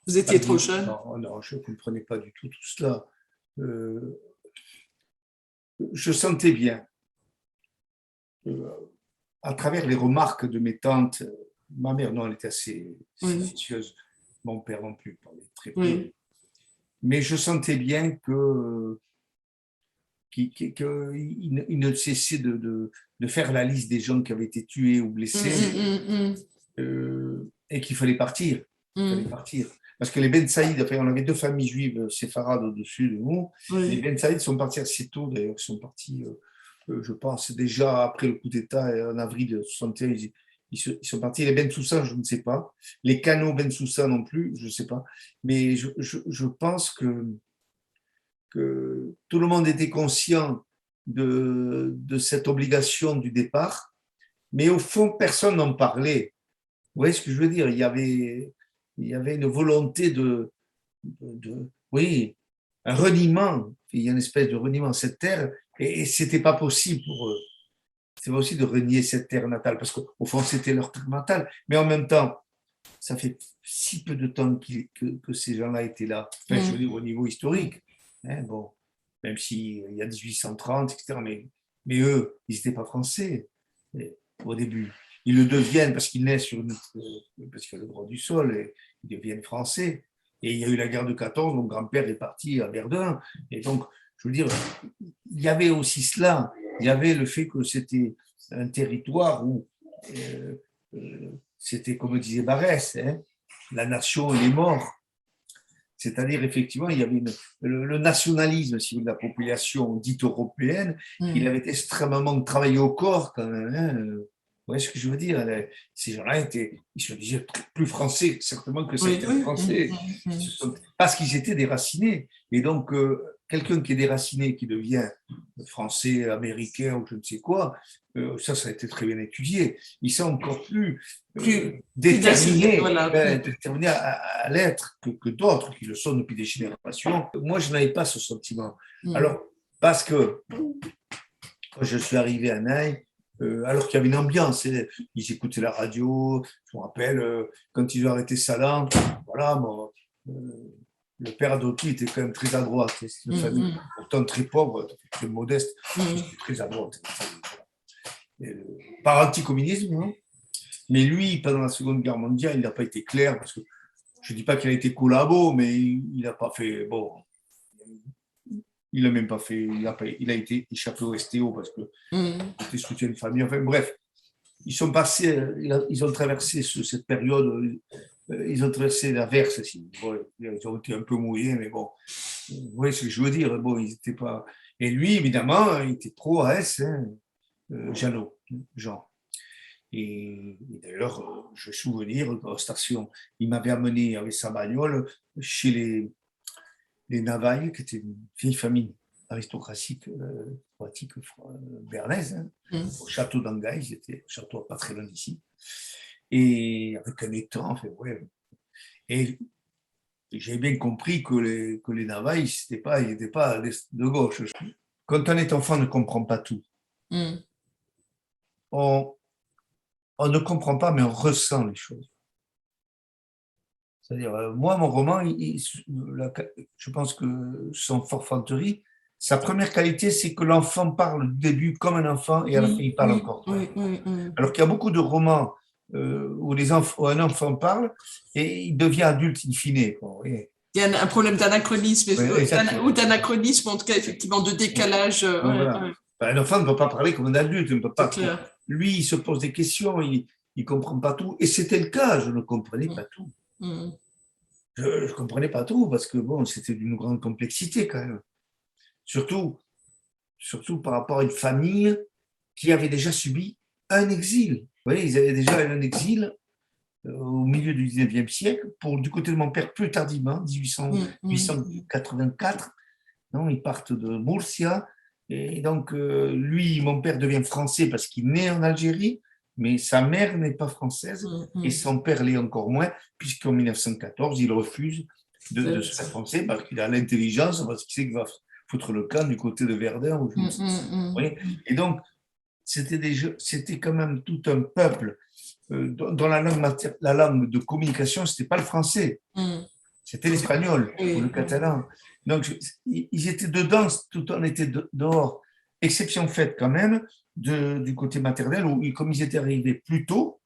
A: Vous étiez trop jeune?
B: Non, je ne comprenais pas du tout cela. Je sentais bien, à travers les remarques de mes tantes, ma mère, non, elle était assez silencieuse, mon père non plus, parlait très peu, mais je sentais bien qu'il ne cessait de faire la liste des gens qui avaient été tués ou blessés et qu'il fallait partir. Parce que les Ben Saïd, enfin, on avait 2 familles juives séfarades au-dessus de nous. Les Ben Saïd sont partis assez tôt, d'ailleurs, ils sont partis, je pense, déjà après le coup d'État en avril 61. Ils sont partis. Les Ben Soussa, je ne sais pas. Les Cano Ben Soussa non plus, je ne sais pas. Mais je pense que tout le monde était conscient de cette obligation du départ, mais au fond, personne n'en parlait. Vous voyez ce que je veux dire? Il y avait une volonté oui, un reniement. Il y a une espèce de reniement à cette terre, et c'était pas possible pour eux. C'est pas possible de renier cette terre natale, parce qu'au fond, c'était leur terre natale. Mais en même temps, ça fait si peu de temps que ces gens-là étaient là. Enfin, je veux dire, au niveau historique. Bon, même s'il y a 1830, etc. Mais eux, ils n'étaient pas français au début. Ils le deviennent parce qu'ils naissent parce qu'il y a le droit du sol, et ils deviennent français. Et il y a eu la guerre de 14, mon grand-père est parti à Verdun. Et donc, je veux dire, il y avait aussi cela. Il y avait le fait que c'était un territoire où c'était, comme disait Barès, la nation et les morts. C'est-à-dire, effectivement, il y avait le nationalisme, si vous voulez, de la population dite européenne, il avait extrêmement travaillé au corps quand même. Vous voyez ce que je veux dire? Ces gens-là ils se disaient plus français, certainement, que certains français, parce qu'ils étaient déracinés. Et donc, quelqu'un qui est déraciné, qui devient français, américain ou je ne sais quoi, ça a été très bien étudié. Ils sont encore plus déterminés, déterminés à l'être que d'autres qui le sont depuis des générations. Moi, je n'avais pas ce sentiment. Alors, parce que quand je suis arrivé à Naï, alors qu'il y avait une ambiance, ils écoutaient la radio, je me rappelle, quand ils ont arrêté Salan, voilà, le père adoptif était quand même très à droite. C'est une famille pourtant très pauvre, très modeste, très à droite. Par anticommunisme, non? Mais lui, pendant la Seconde Guerre mondiale, il n'a pas été clair, parce que je ne dis pas qu'il a été collabo, mais il n'a pas fait. Bon, Il n'a même pas fait, il a été échappé au STO parce que était soutien de famille. Enfin bref, ils sont passés, ils ont traversé cette période, ils ont traversé la verse aussi. Bon, ils ont été un peu mouillés, mais bon, vous voyez ce que je veux dire. Bon, ils n'étaient pas. Et lui, évidemment, il était pro AS, hein, Jeannot, Jean. Et d'ailleurs, je me souviens, dans la station, il m'avait amené avec sa bagnole chez les Navailles, qui était une vieille famille aristocratique, croatique, bernaise, hein, au château d'Angaï, c'était un château pas très loin d'ici, et avec un étang, enfin, ouais. Et j'ai bien compris que les Navailles, ils n'étaient pas de gauche. Quand on est enfant, on ne comprend pas tout. On ne comprend pas, mais on ressent les choses. C'est-à-dire, moi, mon roman, je pense que sans forfanterie, sa première qualité, c'est que l'enfant parle du début comme un enfant et à la fin, il parle encore. Alors qu'il y a beaucoup de romans où un enfant parle et il devient adulte in fine.
A: Il y a un problème d'anachronisme, ou d'anachronisme, en tout cas, effectivement, de décalage.
B: Voilà. Un enfant ne peut pas parler comme un adulte. Ne peut pas, lui, il se pose des questions, il ne comprend pas tout. Et c'était le cas, je ne comprenais pas tout. Je ne comprenais pas tout parce que bon, c'était d'une grande complexité quand même. Surtout par rapport à une famille qui avait déjà subi un exil. Vous voyez, ils avaient déjà un exil au milieu du 19e siècle. Du côté de mon père, plus tardivement, 1884, non, ils partent de Murcia. Et donc, lui, mon père devient français parce qu'il naît en Algérie, mais sa mère n'est pas française et son père l'est encore moins, puisqu'en 1914, il refuse de se faire français parce qu'il a l'intelligence, parce qu'il sait qu'il va foutre le camp du côté de Verdun. Ou je ne sais. Et donc, c'était quand même tout un peuple dont la langue de communication, ce n'était pas le français, c'était l'espagnol ou le catalan. Donc, ils étaient dedans, tout en était dehors. Exception faite quand même du côté maternel, où comme ils étaient arrivés plus tôt,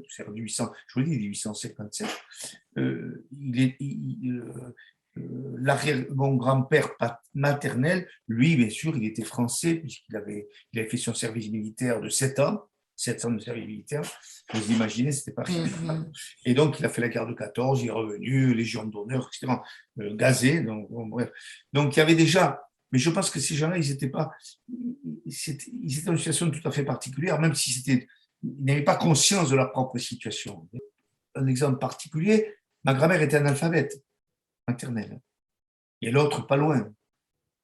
B: c'est 1800, je vous dis 1857, mon grand-père maternel, lui, bien sûr, il était français, puisqu'il avait fait son service militaire de 7 ans de service militaire. Vous imaginez, c'était pas rien. Et donc, il a fait la guerre de 14, il est revenu, Légion d'honneur, etc. Gazé. Donc, bon, bref. Donc, il y avait déjà. Mais je pense que ces gens-là, ils étaient dans une situation tout à fait particulière, même si ils n'avaient pas conscience de leur propre situation. Un exemple particulier, ma grand-mère était analphabète maternelle, et l'autre pas loin.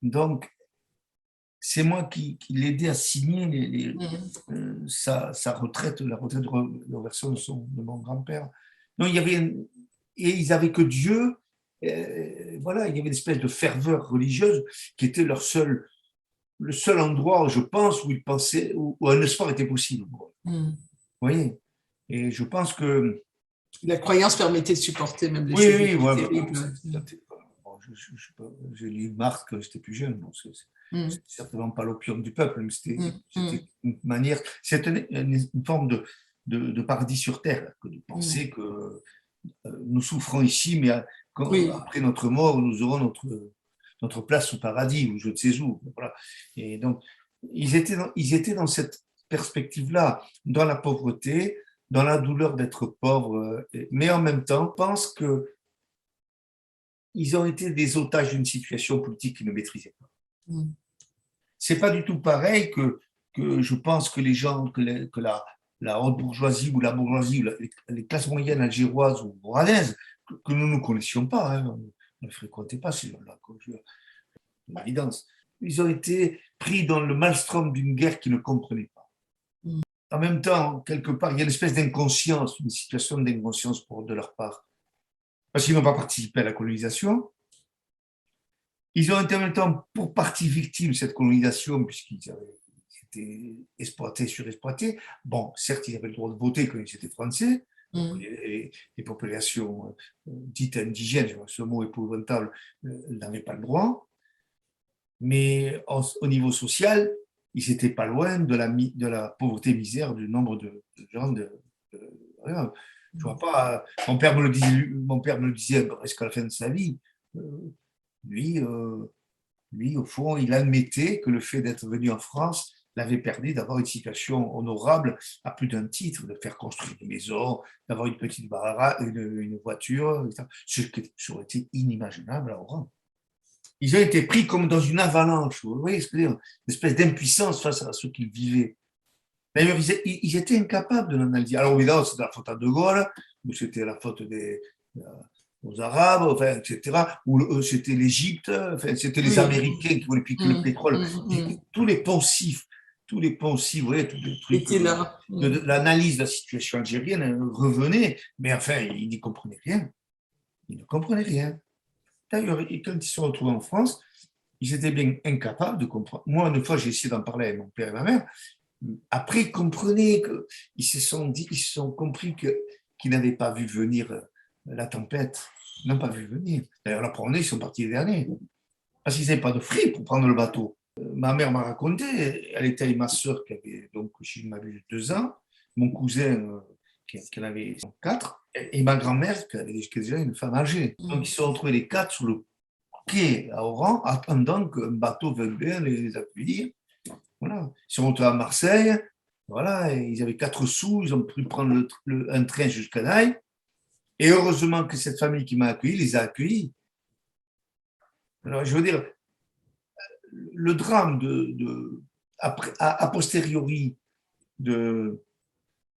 B: Donc, c'est moi qui l'aidais à signer sa retraite, la retraite de reversion de mon grand-père. Donc, ils n'avaient que Dieu. Voilà, il y avait une espèce de ferveur religieuse qui était le seul endroit, je pense, où ils pensaient, où un espoir était possible. Vous voyez? Et je pense que
A: la croyance permettait de supporter même les
B: choses
A: terribles.
B: J'ai lu Marx quand j'étais plus jeune. Bon, c'est certainement pas l'opium du peuple, mais c'était une manière, c'est une forme de paradis sur terre, que de penser que nous souffrons ici, mais après notre mort, nous aurons notre place au paradis, ou je ne sais où. Voilà. Et donc, ils étaient dans cette perspective-là, dans la pauvreté, dans la douleur d'être pauvre, mais en même temps, je pense que ils ont été des otages d'une situation politique qu'ils ne maîtrisaient pas. C'est pas du tout pareil que je pense que les gens, que la haute bourgeoisie ou la bourgeoisie, les classes moyennes algéroises ou oranaises, que nous ne connaissions pas, hein, on ne fréquentait pas ces gens-là, l'évidence. Ils ont été pris dans le maelstrom d'une guerre qu'ils ne comprenaient pas. En même temps, quelque part, il y a une espèce d'inconscience, une situation d'inconscience de leur part. Parce qu'ils n'ont pas participé à la colonisation. Ils ont été en même temps pour partie victimes de cette colonisation, puisqu'ils étaient exploités, surexploités. Bon, certes, ils avaient le droit de voter quand ils étaient français. Les populations dites indigènes, ce mot épouvantable, n'avaient pas le droit. Mais au niveau social, ils n'étaient pas loin de la pauvreté misère du nombre de gens. Je vois pas. Mon père me le disait presque à la fin de sa vie. Lui, lui, au fond, il admettait que le fait d'être venu en France l'avait permis d'avoir une situation honorable à plus d'un titre, de faire construire des maisons, d'avoir une petite baraque, une voiture, etc. Ce qui aurait été inimaginable à Oran. Ils ont été pris comme dans une avalanche, vous voyez ce que je veux dire, une espèce d'impuissance face à ce qu'ils vivaient. D'ailleurs, ils étaient incapables de l'analyser. Alors évidemment, c'était la faute à De Gaulle, ou c'était la faute aux Arabes, enfin, etc., ou c'était l'Égypte, enfin, c'était les Américains qui voulaient piquer le pétrole. Tous les poncifs, vous voyez, tous les trucs
A: là.
B: de l'analyse de la situation algérienne revenaient, mais enfin, ils n'y comprenaient rien. Ils ne comprenaient rien. D'ailleurs, quand ils se sont retrouvés en France, ils étaient bien incapables de comprendre. Moi, une fois, j'ai essayé d'en parler avec mon père et ma mère. Après, ils comprenaient qu'ils se sont compris qu'ils n'avaient pas vu venir la tempête. Ils n'ont pas vu venir. D'ailleurs, la première année, ils sont partis les derniers. Parce qu'ils n'avaient pas de fric pour prendre le bateau. Ma mère m'a raconté, elle était avec ma soeur qui avait, donc, si je ne m'abuse, 2 ans, mon cousin qui en avait 4, et ma grand-mère qui avait déjà une femme âgée. Donc, ils se sont retrouvés les 4 sur le quai à Oran, attendant qu'un bateau veuille les accueillir. Voilà. Ils sont retrouvés à Marseille, voilà, et ils avaient 4 sous, ils ont pu prendre un train jusqu'à Naï. Et heureusement que cette famille qui m'a accueilli les a accueillis. Alors, je veux dire, le drame a posteriori d'une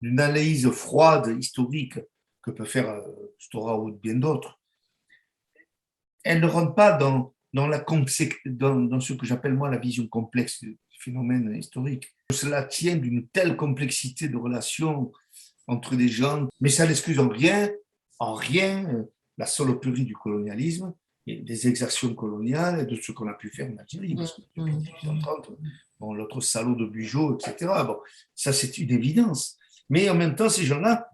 B: analyse froide, historique, que peut faire Stora ou bien d'autres, elle ne rentre pas dans ce que j'appelle moi la vision complexe du phénomène historique. Cela tient d'une telle complexité de relations entre des gens, mais ça n'excuse en rien la saloperie du colonialisme et des exactions coloniales et de ce qu'on a pu faire en Algérie. Parce que depuis 1830, bon, l'autre salaud de Bugeaud, etc. Bon, ça, c'est une évidence. Mais en même temps, ces gens-là,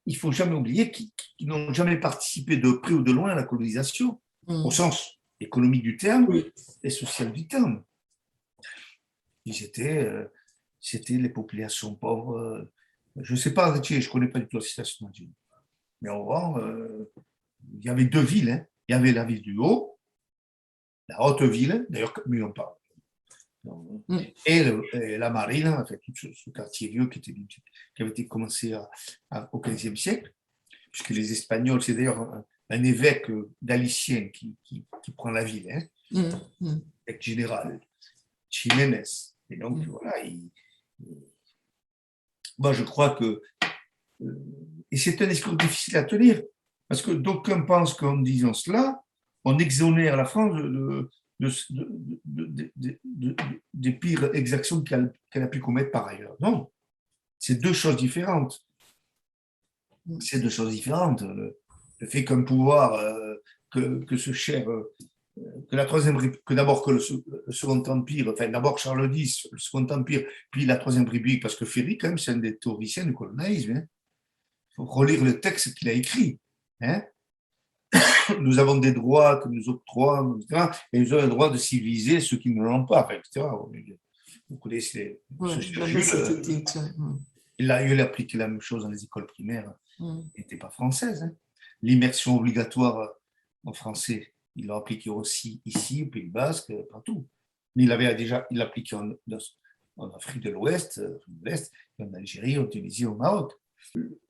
B: il ne faut jamais oublier qu'ils n'ont jamais participé de près ou de loin à la colonisation, au sens économique du terme et social du terme. C'était les populations pauvres. Je ne sais pas, je ne connais pas du tout la situation d'Algérie. Mais en Oran, il y avait 2 villes. Hein. Il y avait la ville du Haut, la haute ville, d'ailleurs, mieux on parle. Et la Marine, en fait, tout ce quartier vieux qui avait été commencé au XVe siècle, puisque les Espagnols, c'est d'ailleurs un évêque galicien qui prend la ville, hein, évêque général, Jiménez. Et donc, voilà, moi, je crois que. Et c'est un discours difficile à tenir, parce que d'aucuns pensent qu'en disant cela, on exonère la France des pires exactions qu'elle a pu commettre par ailleurs. Non, c'est 2 choses différentes. C'est 2 choses différentes. Le fait qu'un pouvoir, que ce cher, que la troisième, que d'abord que le Second Empire, enfin d'abord Charles X, le Second Empire, puis la Troisième République, parce que Ferry, quand même, c'est un des théoriciens du colonialisme. Hein. Il faut relire le texte qu'il a écrit. Hein. Nous avons des droits que nous octroient, etc., et nous avons le droit de civiliser ceux qui ne l'ont pas, etc. Vous connaissez il a appliqué la même chose dans les écoles primaires. Il n'était pas française. Hein. L'immersion obligatoire en français, il l'a appliqué aussi ici, au Pays Basque, partout. Mais il l'appliquait en Afrique de l'Ouest, en Algérie, en Tunisie, au Maroc.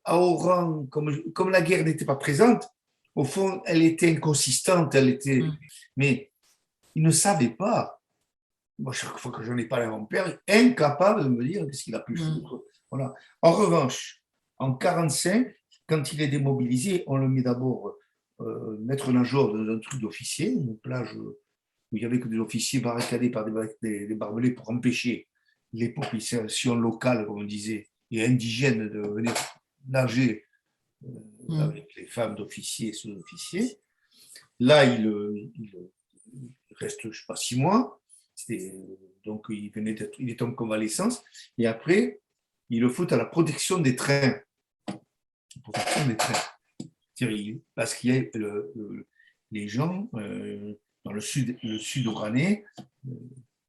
B: À Oran, comme la guerre n'était pas présente, au fond, elle était inconsistante, mais il ne savait pas. Moi, chaque fois que j'en ai parlé à mon père, incapable de me dire ce qu'il a pu foutre. Voilà. En revanche, en 1945, quand il est démobilisé, on le met d'abord maître nageur dans un truc d'officier, une plage où il n'y avait que des officiers barricadés par des barbelés pour empêcher les populations locales, comme on disait, et indigènes de venir nager avec les femmes d'officiers et sous-officiers. Là, il reste, je ne sais pas, 6 mois. Donc, il est en convalescence. Et après, il le fout à la protection des trains. Parce qu'il y a les gens dans le sud oranais,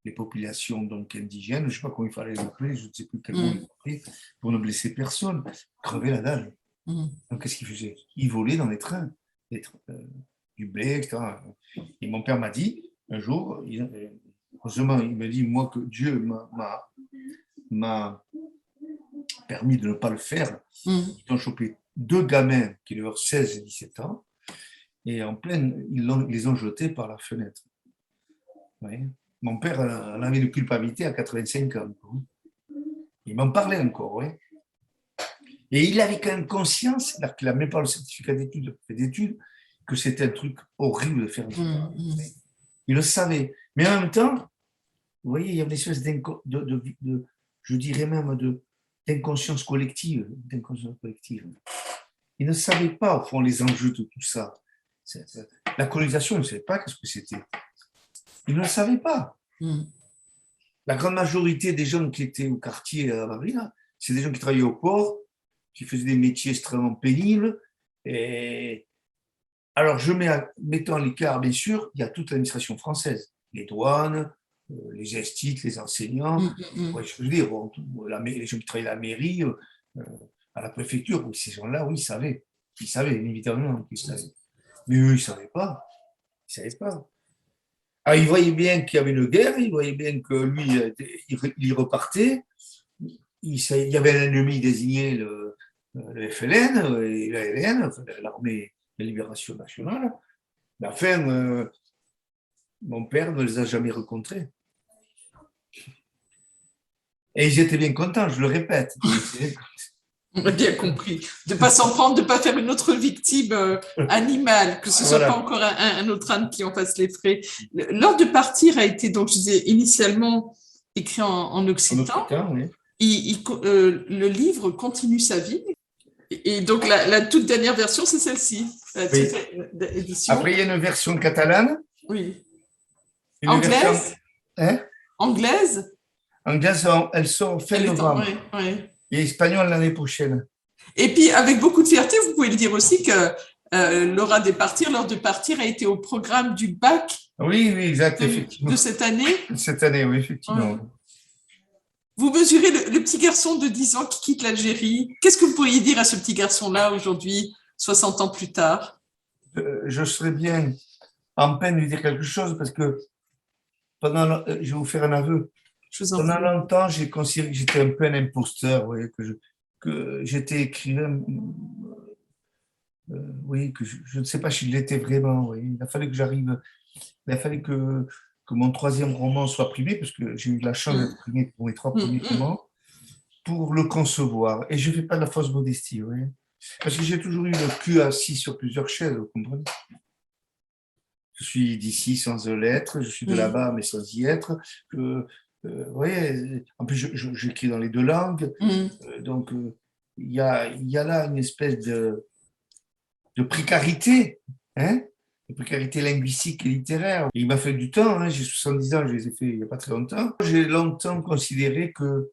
B: les populations donc indigènes, je ne sais pas comment il fallait les appeler, je ne sais plus quel mot il appelait, pour ne blesser personne, crever la dalle. Donc, qu'est-ce qu'il faisait? Il volait dans les trains, du blé, etc. Et mon père m'a dit, un jour, heureusement, il me dit, moi, que Dieu m'a permis de ne pas le faire. Ils ont chopé deux gamins qui devaient avoir 16 et 17 ans, et en pleine, ils les ont jetés par la fenêtre. Oui. Mon père en avait une culpabilité à 85 ans. Il m'en parlait encore, oui. Et il avait quand même conscience, alors qu'il n'a même pas le certificat d'études, que c'était un truc horrible de faire. Il le savait. Mais en même temps, vous voyez, il y avait une espèce je dirais même d'inconscience collective. Il ne savait pas, au fond, les enjeux de tout ça. La colonisation, il ne savait pas ce que c'était. Il ne le savait pas. La grande majorité des gens qui étaient au quartier à Marina, c'est des gens qui travaillaient au port, qui faisaient des métiers extrêmement pénibles. Et alors, mettons à l'écart, bien sûr, il y a toute l'administration française, les douanes, les instituts, les enseignants, ouais, je veux dire, les gens qui travaillaient à la mairie, à la préfecture, oui, ces gens-là, oui, ils savaient, évidemment qu'ils savaient. Mais eux, ils ne savaient pas. Ils ne savaient pas. Alors, ils voyaient bien qu'il y avait une guerre, ils voyaient bien que lui, il repartait. Il y avait un ennemi désigné, le FLN et la LN, l'armée de libération nationale. Mais enfin, mon père ne les a jamais rencontrés. Et ils étaient bien contents, je le répète.
A: On a bien compris. De ne pas s'en prendre, de ne pas faire une autre victime animale, que ce ne soit pas encore un autre âne qui en fasse les frais. L'ordre de partir a été, donc, je disais, initialement écrit en occitan.
B: Oui.
A: Le livre continue sa vie. Et donc, la toute dernière version, c'est celle-ci.
B: Oui. Après, il y a une version catalane.
A: Oui.
B: Une
A: anglaise
B: version... Hein?
A: Anglaise.
B: Anglaise, elle sort fin novembre.
A: Oui.
B: Et espagnol l'année prochaine.
A: Et puis, avec beaucoup de fierté, vous pouvez le dire aussi que l'heure de partir a été au programme du bac.
B: Oui, exact, effectivement.
A: De cette année.
B: Cette année, oui, effectivement.
A: Oui. Vous mesurez le petit garçon de 10 ans qui quitte l'Algérie. Qu'est-ce que vous pourriez dire à ce petit garçon-là aujourd'hui, 60 ans plus tard?
B: Je serais bien en peine de lui dire quelque chose parce que je vais vous faire un aveu. Pendant longtemps, j'ai considéré que j'étais un peu un imposteur, oui, que j'étais écrivain, oui, que je ne sais pas si je l'étais vraiment. Oui. Il a fallu que mon troisième roman soit primé, parce que j'ai eu la chance d'être primé pour mes 3 premiers romans, pour le concevoir. Et je ne fais pas de la fausse modestie, oui. Parce que j'ai toujours eu le cul assis sur plusieurs chaises, vous comprenez? Je suis d'ici sans lettres, je suis de là-bas mais sans y être. En plus, j'écris dans les 2 langues. Donc, il y a là une espèce de précarité, hein, de précarité linguistique et littéraire. Et il m'a fait du temps, hein, j'ai 70 ans, je les ai fait il n'y a pas très longtemps. J'ai longtemps considéré que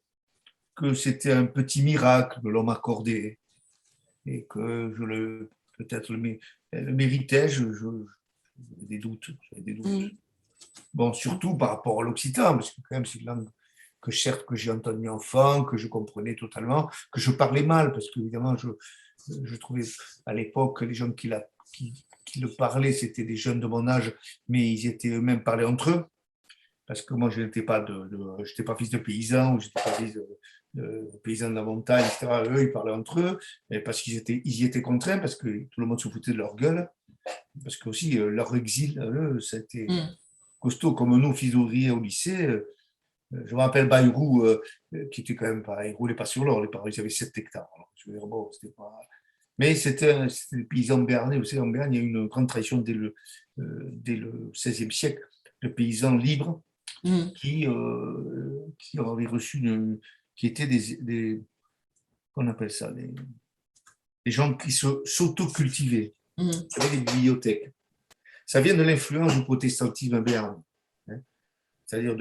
B: c'était un petit miracle que l'on m'accordait et que peut-être le méritais, j'avais des doutes. Bon, surtout par rapport à l'occitan, parce que quand même c'est une langue que certes que j'ai entendue enfant, que je comprenais totalement, que je parlais mal, parce qu'évidemment je trouvais à l'époque que les gens qui le parlaient, c'était des jeunes de mon âge, mais ils étaient eux-mêmes parlés entre eux, parce que moi je n'étais pas j'étais pas fils de paysan, ou je n'étais pas fils de paysans de la montagne, etc. Eux, ils parlaient entre eux, parce qu'ils y étaient contraints, parce que tout le monde se foutait de leur gueule, parce que aussi leur exil, eux, c'était costaud, comme nous, fils d'ouvriers au lycée. Je me rappelle Bayrou, qui était quand même pareil, il ne roulait pas sur l'or, les parents, ils avaient 7 hectares. Alors, je veux dire, bon, c'était pas... Mais c'était des paysans béarnais. Vous savez, en Béarn, il y a eu une grande tradition dès le XVIe siècle de paysans libres qui avaient reçu, qui étaient qu'on appelle ça, des gens qui s'auto-cultivaient. Il y avait des bibliothèques. Ça vient de l'influence du protestantisme béarnais. Hein, c'est-à-dire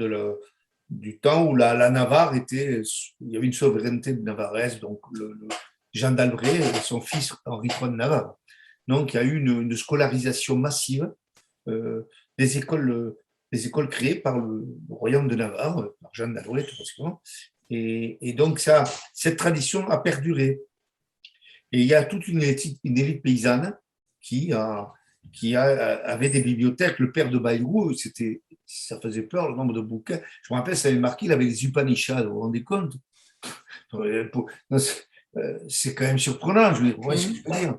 B: du temps où la Navarre il y avait une souveraineté de navarraise, donc Jean d'Albret et son fils Henri III de Navarre. Donc il y a eu une scolarisation massive des écoles créées par le royaume de Navarre, par Jean d'Albret tout simplement. Et donc cette tradition a perduré. Et il y a toute une élite paysanne qui avait des bibliothèques. Le père de Bayrou, c'était ça faisait peur le nombre de bouquins. Je me rappelle, ça avait marqué, il avait les Upanishads, vous vous rendez compte? Non, c'est quand même surprenant, je veux dire, ouais, ce que je veux dire.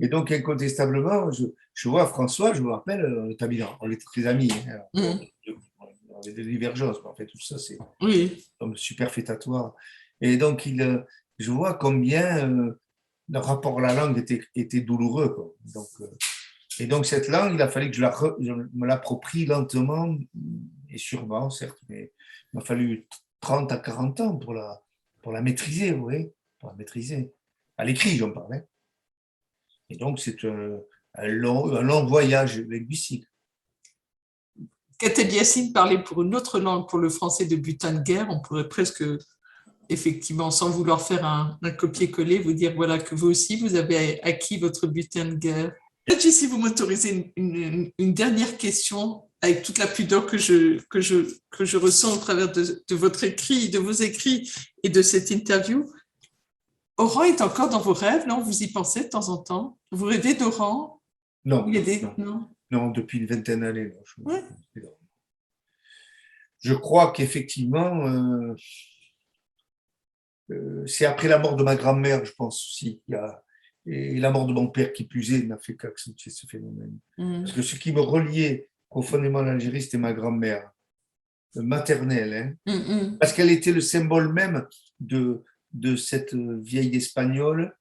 B: Et donc, incontestablement, je vois François, je me rappelle, on était très amis, hein, on avait des divergences, mais en fait, tout ça, c'est
A: Oui.
B: comme superfétatoire. Et donc, je vois combien le rapport à la langue était douloureux, quoi. Donc, et donc, cette langue, il a fallu que je me l'approprie lentement et sûrement, certes, mais il m'a fallu 30 à 40 ans pour la maîtriser, vous voyez, pour la maîtriser. À l'écrit, j'en parlais. Et donc, c'est un long voyage linguistique.
A: Katel Yassine parlait pour une autre langue, pour le français de butin de guerre. On pourrait presque, effectivement, sans vouloir faire un copier-coller, vous dire voilà que vous aussi, vous avez acquis votre butin de guerre. Si vous m'autorisez une dernière question, avec toute la pudeur que je ressens au travers de votre écrit, de vos écrits et de cette interview. Oran est encore dans vos rêves, non? Vous y pensez de temps en temps? Vous rêvez d'Oran?
B: Non,
A: Non.
B: non, depuis une vingtaine d'années.
A: Ouais.
B: Je crois qu'effectivement, c'est après la mort de ma grand-mère, je pense aussi. Et la mort de mon père, qui plus est, n'a fait qu'accentuer ce phénomène. Parce que ce qui me reliait profondément à l'Algérie, c'était ma grand-mère maternelle. Hein. Parce qu'elle était le symbole même de cette vieille Espagnole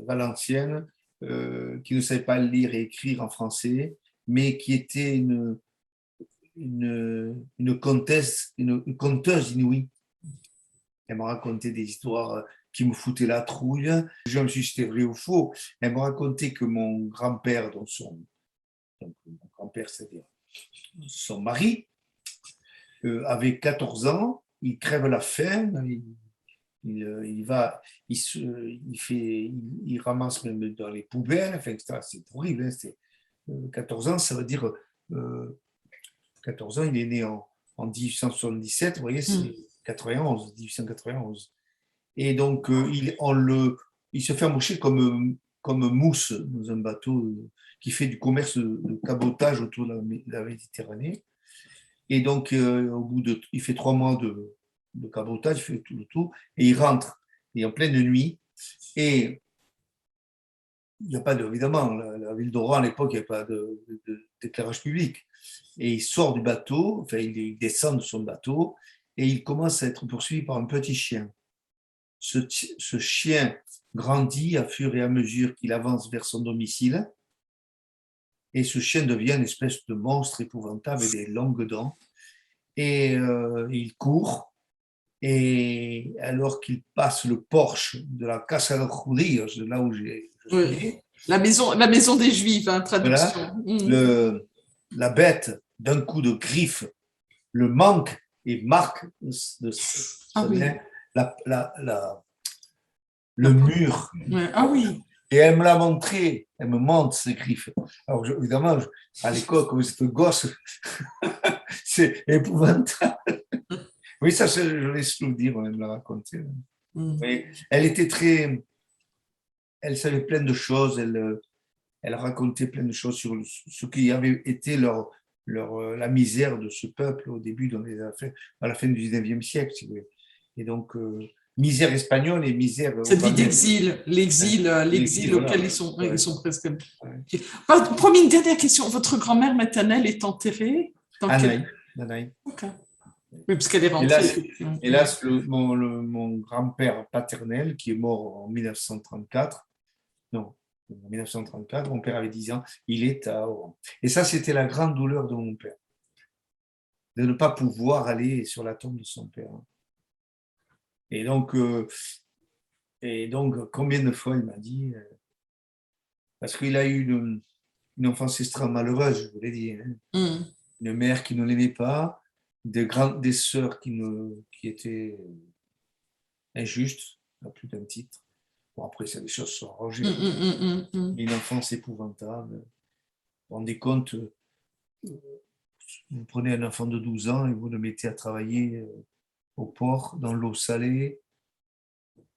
B: valencienne qui ne savait pas lire et écrire en français, mais qui était une comtesse, une conteuse inouïe. Elle m'a raconté des histoires qui me foutaient la trouille. Je me suis dit c'était vrai ou faux. Elle m'a raconté que mon grand-père, donc mon grand-père, c'est-à-dire son mari, avait 14 ans, il crève la faim, il ramasse même dans les poubelles, enfin, c'est horrible. Hein, 14 ans, ça veut dire 14 ans, il est né en 1877, vous voyez, c'est 91, 1891. Et donc, il se fait embaucher comme mousse dans un bateau qui fait du commerce de cabotage autour de la Méditerranée. Et donc, il fait 3 mois de cabotage, il fait tout le tour, et il rentre, et en pleine nuit, et il n'y a pas évidemment, la ville d'Oran, à l'époque, il n'y a pas d'éclairage public. Et il sort du bateau, enfin, il descend de son bateau, et il commence à être poursuivi par un petit chien. Ce chien grandit à fur et à mesure qu'il avance vers son domicile, et ce chien devient une espèce de monstre épouvantable avec des longues dents, et il court, et alors qu'il passe le porche de la Casa de Judíos, de là où je suis né,
A: la maison des Juifs, hein, traduction.
B: voilà, la bête, d'un coup de griffe, le manque et marque le mur.
A: Ah oui.
B: Et elle me l'a montré, elle me montre ces griffes. Alors, évidemment, à l'école, comme c'était gosse, c'est épouvantable. Oui, ça, je l'ai souvenir, elle me l'a raconté. Oui, elle savait plein de choses, elle racontait plein de choses sur ce qui avait été la misère de ce peuple au début, à la fin du 19e siècle, si vous voulez. Et donc, misère espagnole et misère.
A: Cette vie d'exil, l'exil auquel
B: voilà.
A: ils sont presque. Ouais. Promis, une dernière question. Votre grand-mère maternelle est enterrée dans
B: Nanaï.
A: Okay. Oui, parce qu'elle est rentrée.
B: Hélas, mon grand-père paternel, qui est mort en 1934, non, en 1934, mon père avait 10 ans, il est à Oran. Et ça, c'était la grande douleur de mon père, de ne pas pouvoir aller sur la tombe de son père. Et donc combien de fois il m'a dit, parce qu'il a eu une enfance extrêmement malheureuse, je vous l'ai dit, hein. Une mère qui ne l'aimait pas, des sœurs qui étaient injustes, à plus d'un titre. Bon, après, ça, les choses sont arrangées. Une enfance épouvantable. Vous vous rendez compte, vous prenez un enfant de 12 ans et vous le mettez à travailler au port, dans l'eau salée.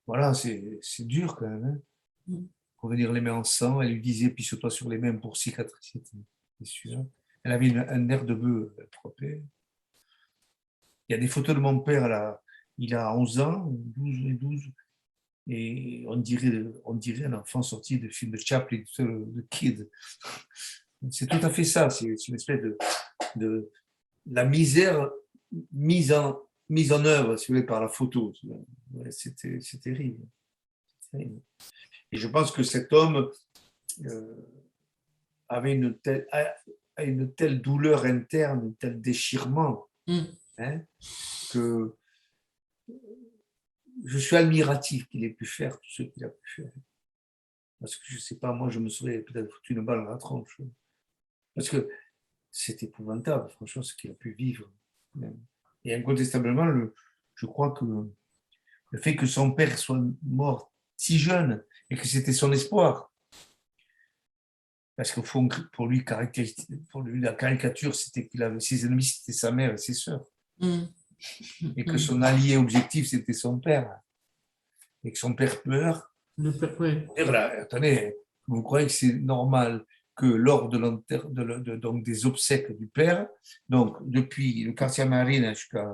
B: Voilà, c'est dur quand même. Hein. Revenir les mains en sang, elle lui disait, pisse-toi sur les mains pour cicatriser. C'est sûr. Elle avait un air de bœuf propre. Il y a des photos de mon père, là, il a 11 ans, 12, et on dirait un enfant sorti de film de Chaplin, de Kid. C'est tout à fait ça, c'est une espèce de la misère mise en œuvre, si vous voulez, par la photo. Ouais, c'est terrible. Et je pense que cet homme avait une telle douleur interne, un tel déchirement, hein, que je suis admiratif qu'il ait pu faire tout ce qu'il a pu faire. Parce que je ne sais pas, moi, je me serais peut-être foutu une balle dans la tronche. Parce que c'est épouvantable, franchement, ce qu'il a pu vivre. Et incontestablement, je crois que le fait que son père soit mort si jeune et que c'était son espoir, parce que pour lui, la caricature, c'était qu'il avait ses ennemis, c'était sa mère et ses sœurs. Et que son allié objectif, c'était son père. Et que son père meurt. Attendez, vous croyez que c'est normal que lors donc des obsèques du père, donc depuis le quartier marine jusqu'à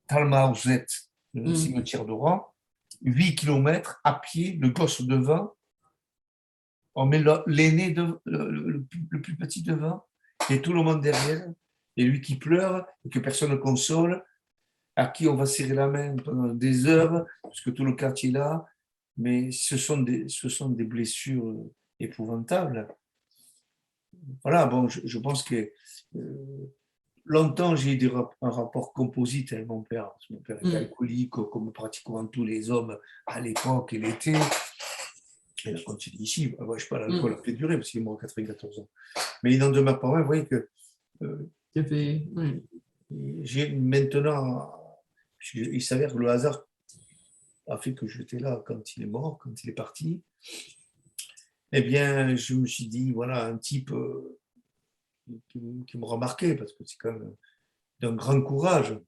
B: Talmauzet, le cimetière d'Oran, 8 kilomètres à pied, le gosse devant, on met l'aîné, le plus petit devant, et tout le monde derrière, et lui qui pleure, et que personne ne console, à qui on va serrer la main pendant des heures, parce que tout le quartier est là, mais ce sont des blessures épouvantables. Voilà, bon, je pense que longtemps, j'ai eu un rapport composite avec mon père. Mon père était alcoolique, comme pratiquement tous les hommes à l'époque et l'été. Il a continué ici. Moi, je ne sais pas, l'alcool a fait durer parce qu'il est mort à 94 ans. Mais il n'en demeure pas moins, vous voyez que j'ai maintenant, il s'avère que le hasard a fait que j'étais là quand il est mort, quand il est parti. Eh bien, je me suis dit, voilà, un type qui me remarquait, parce que c'est quand même d'un grand courage.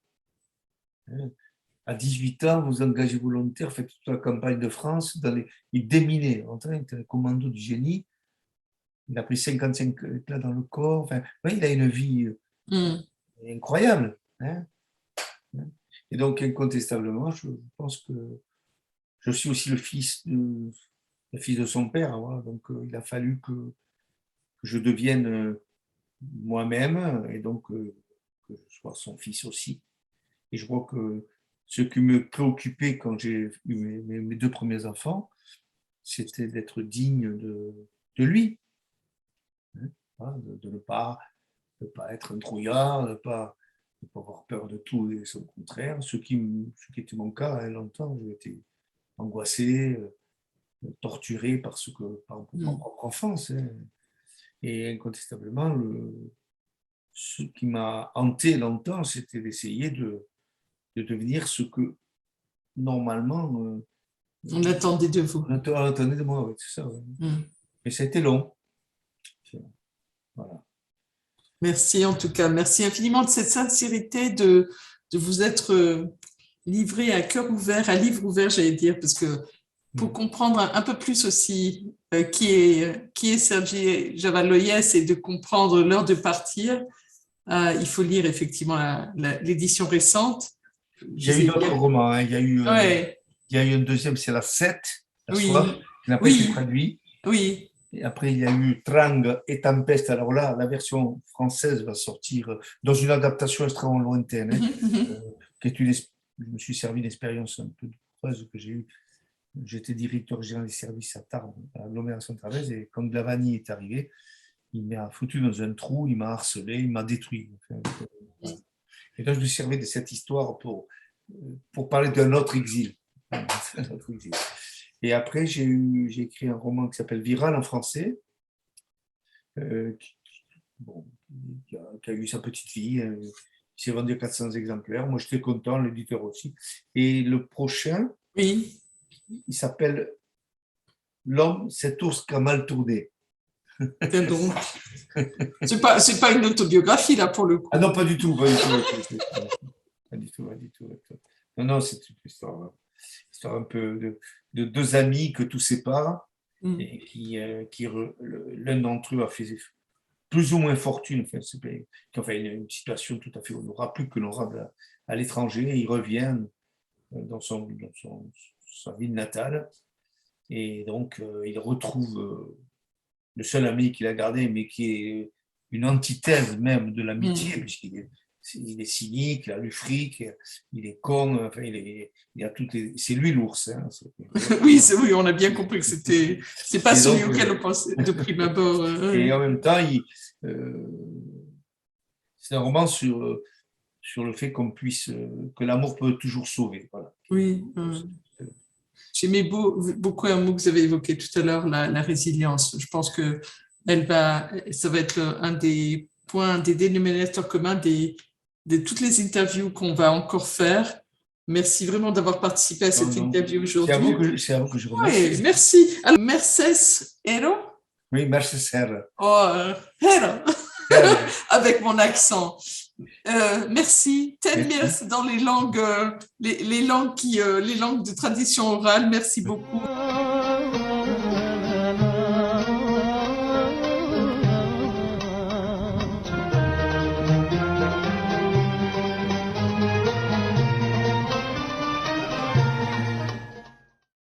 B: À 18 ans, vous engagez volontaire, faites toute la campagne de France, il déminait, en train de commando du génie. Il a pris 55 éclats dans le corps. Enfin, ouais, il a une vie incroyable. Hein. Et donc, incontestablement, je pense que je suis aussi le fils de son père. Voilà. Donc, il a fallu que je devienne moi-même et donc que je sois son fils aussi. Et je crois que ce qui me préoccupait quand j'ai eu mes deux premiers enfants, c'était d'être digne de lui. Hein, de ne pas être un trouillard, de ne pas avoir peur de tout et son contraire. Ce qui était mon cas, hein, longtemps, j'ai été angoissé, torturé par ma propre enfance. Hein. Et incontestablement, ce qui m'a hanté longtemps, c'était d'essayer de devenir ce que normalement
A: on attendait de vous.
B: on attendait de moi, oui, c'est ça. Oui. Mais ça a été long. Voilà.
A: Merci en tout cas, merci infiniment de cette sincérité de vous être livré à cœur ouvert, à livre ouvert, j'allais dire, parce que pour comprendre un peu plus aussi qui est Sergi Javaloyes et de comprendre l'heure de partir, il faut lire effectivement l'édition récente.
B: Il y a eu d'autres romans. Hein. Il y a eu un deuxième, c'est la 7, la soif, qui n'a pas été traduit.
A: Oui. Et
B: après, il y a eu Trang et Tempeste. Alors là, la version française va sortir dans une adaptation extrêmement lointaine. Hein, je me suis servi d'expérience un peu douloureuse que j'ai eue. J'étais directeur général des services à Tarbes, à l'agglomération Tarbes, et quand Glavany est arrivé, il m'a foutu dans un trou, il m'a harcelé, il m'a détruit. Et donc, je me servais de cette histoire pour parler d'un autre exil. Et après, j'ai écrit un roman qui s'appelle Viral en français, qui a eu sa petite vie, qui s'est vendu à 400 exemplaires. Moi, j'étais content, l'éditeur aussi. Et le prochain, il s'appelle L'homme, cet ours qui a mal tourné.
A: Donc, c'est pas une autobiographie là pour le coup.
B: Ah non, pas du tout, pas du tout. Non, c'est une histoire un peu de deux amis que tout sépare et qui l'un d'entre eux a fait plus ou moins fortune, enfin, une situation tout à fait honorable, plus qu'honorable à l'étranger. Il revient dans sa ville natale et donc il retrouve le seul ami qu'il a gardé, mais qui est une antithèse même de l'amitié, puisqu'il est cynique, il a du fric, il est con, enfin, il a c'est lui l'ours. Hein,
A: oui, oui, on a bien compris que c'est pas celui auquel on pensait de prime abord.
B: Et en même temps, c'est un roman sur le fait que l'amour peut toujours sauver. Voilà.
A: Oui. J'aimais beaucoup un mot que vous avez évoqué tout à l'heure, la résilience. Je pense que ça va être un des points, des dénominateurs communs de toutes les interviews qu'on va encore faire. Merci vraiment d'avoir participé à cette interview aujourd'hui.
B: C'est à vous que je remercie.
A: Oui, merci. Alors, Mercedes Hero?
B: Oui, Mercedes Hero.
A: Oh, Hero. Avec mon accent. Merci. Ten dans les langues de tradition orale. Merci beaucoup.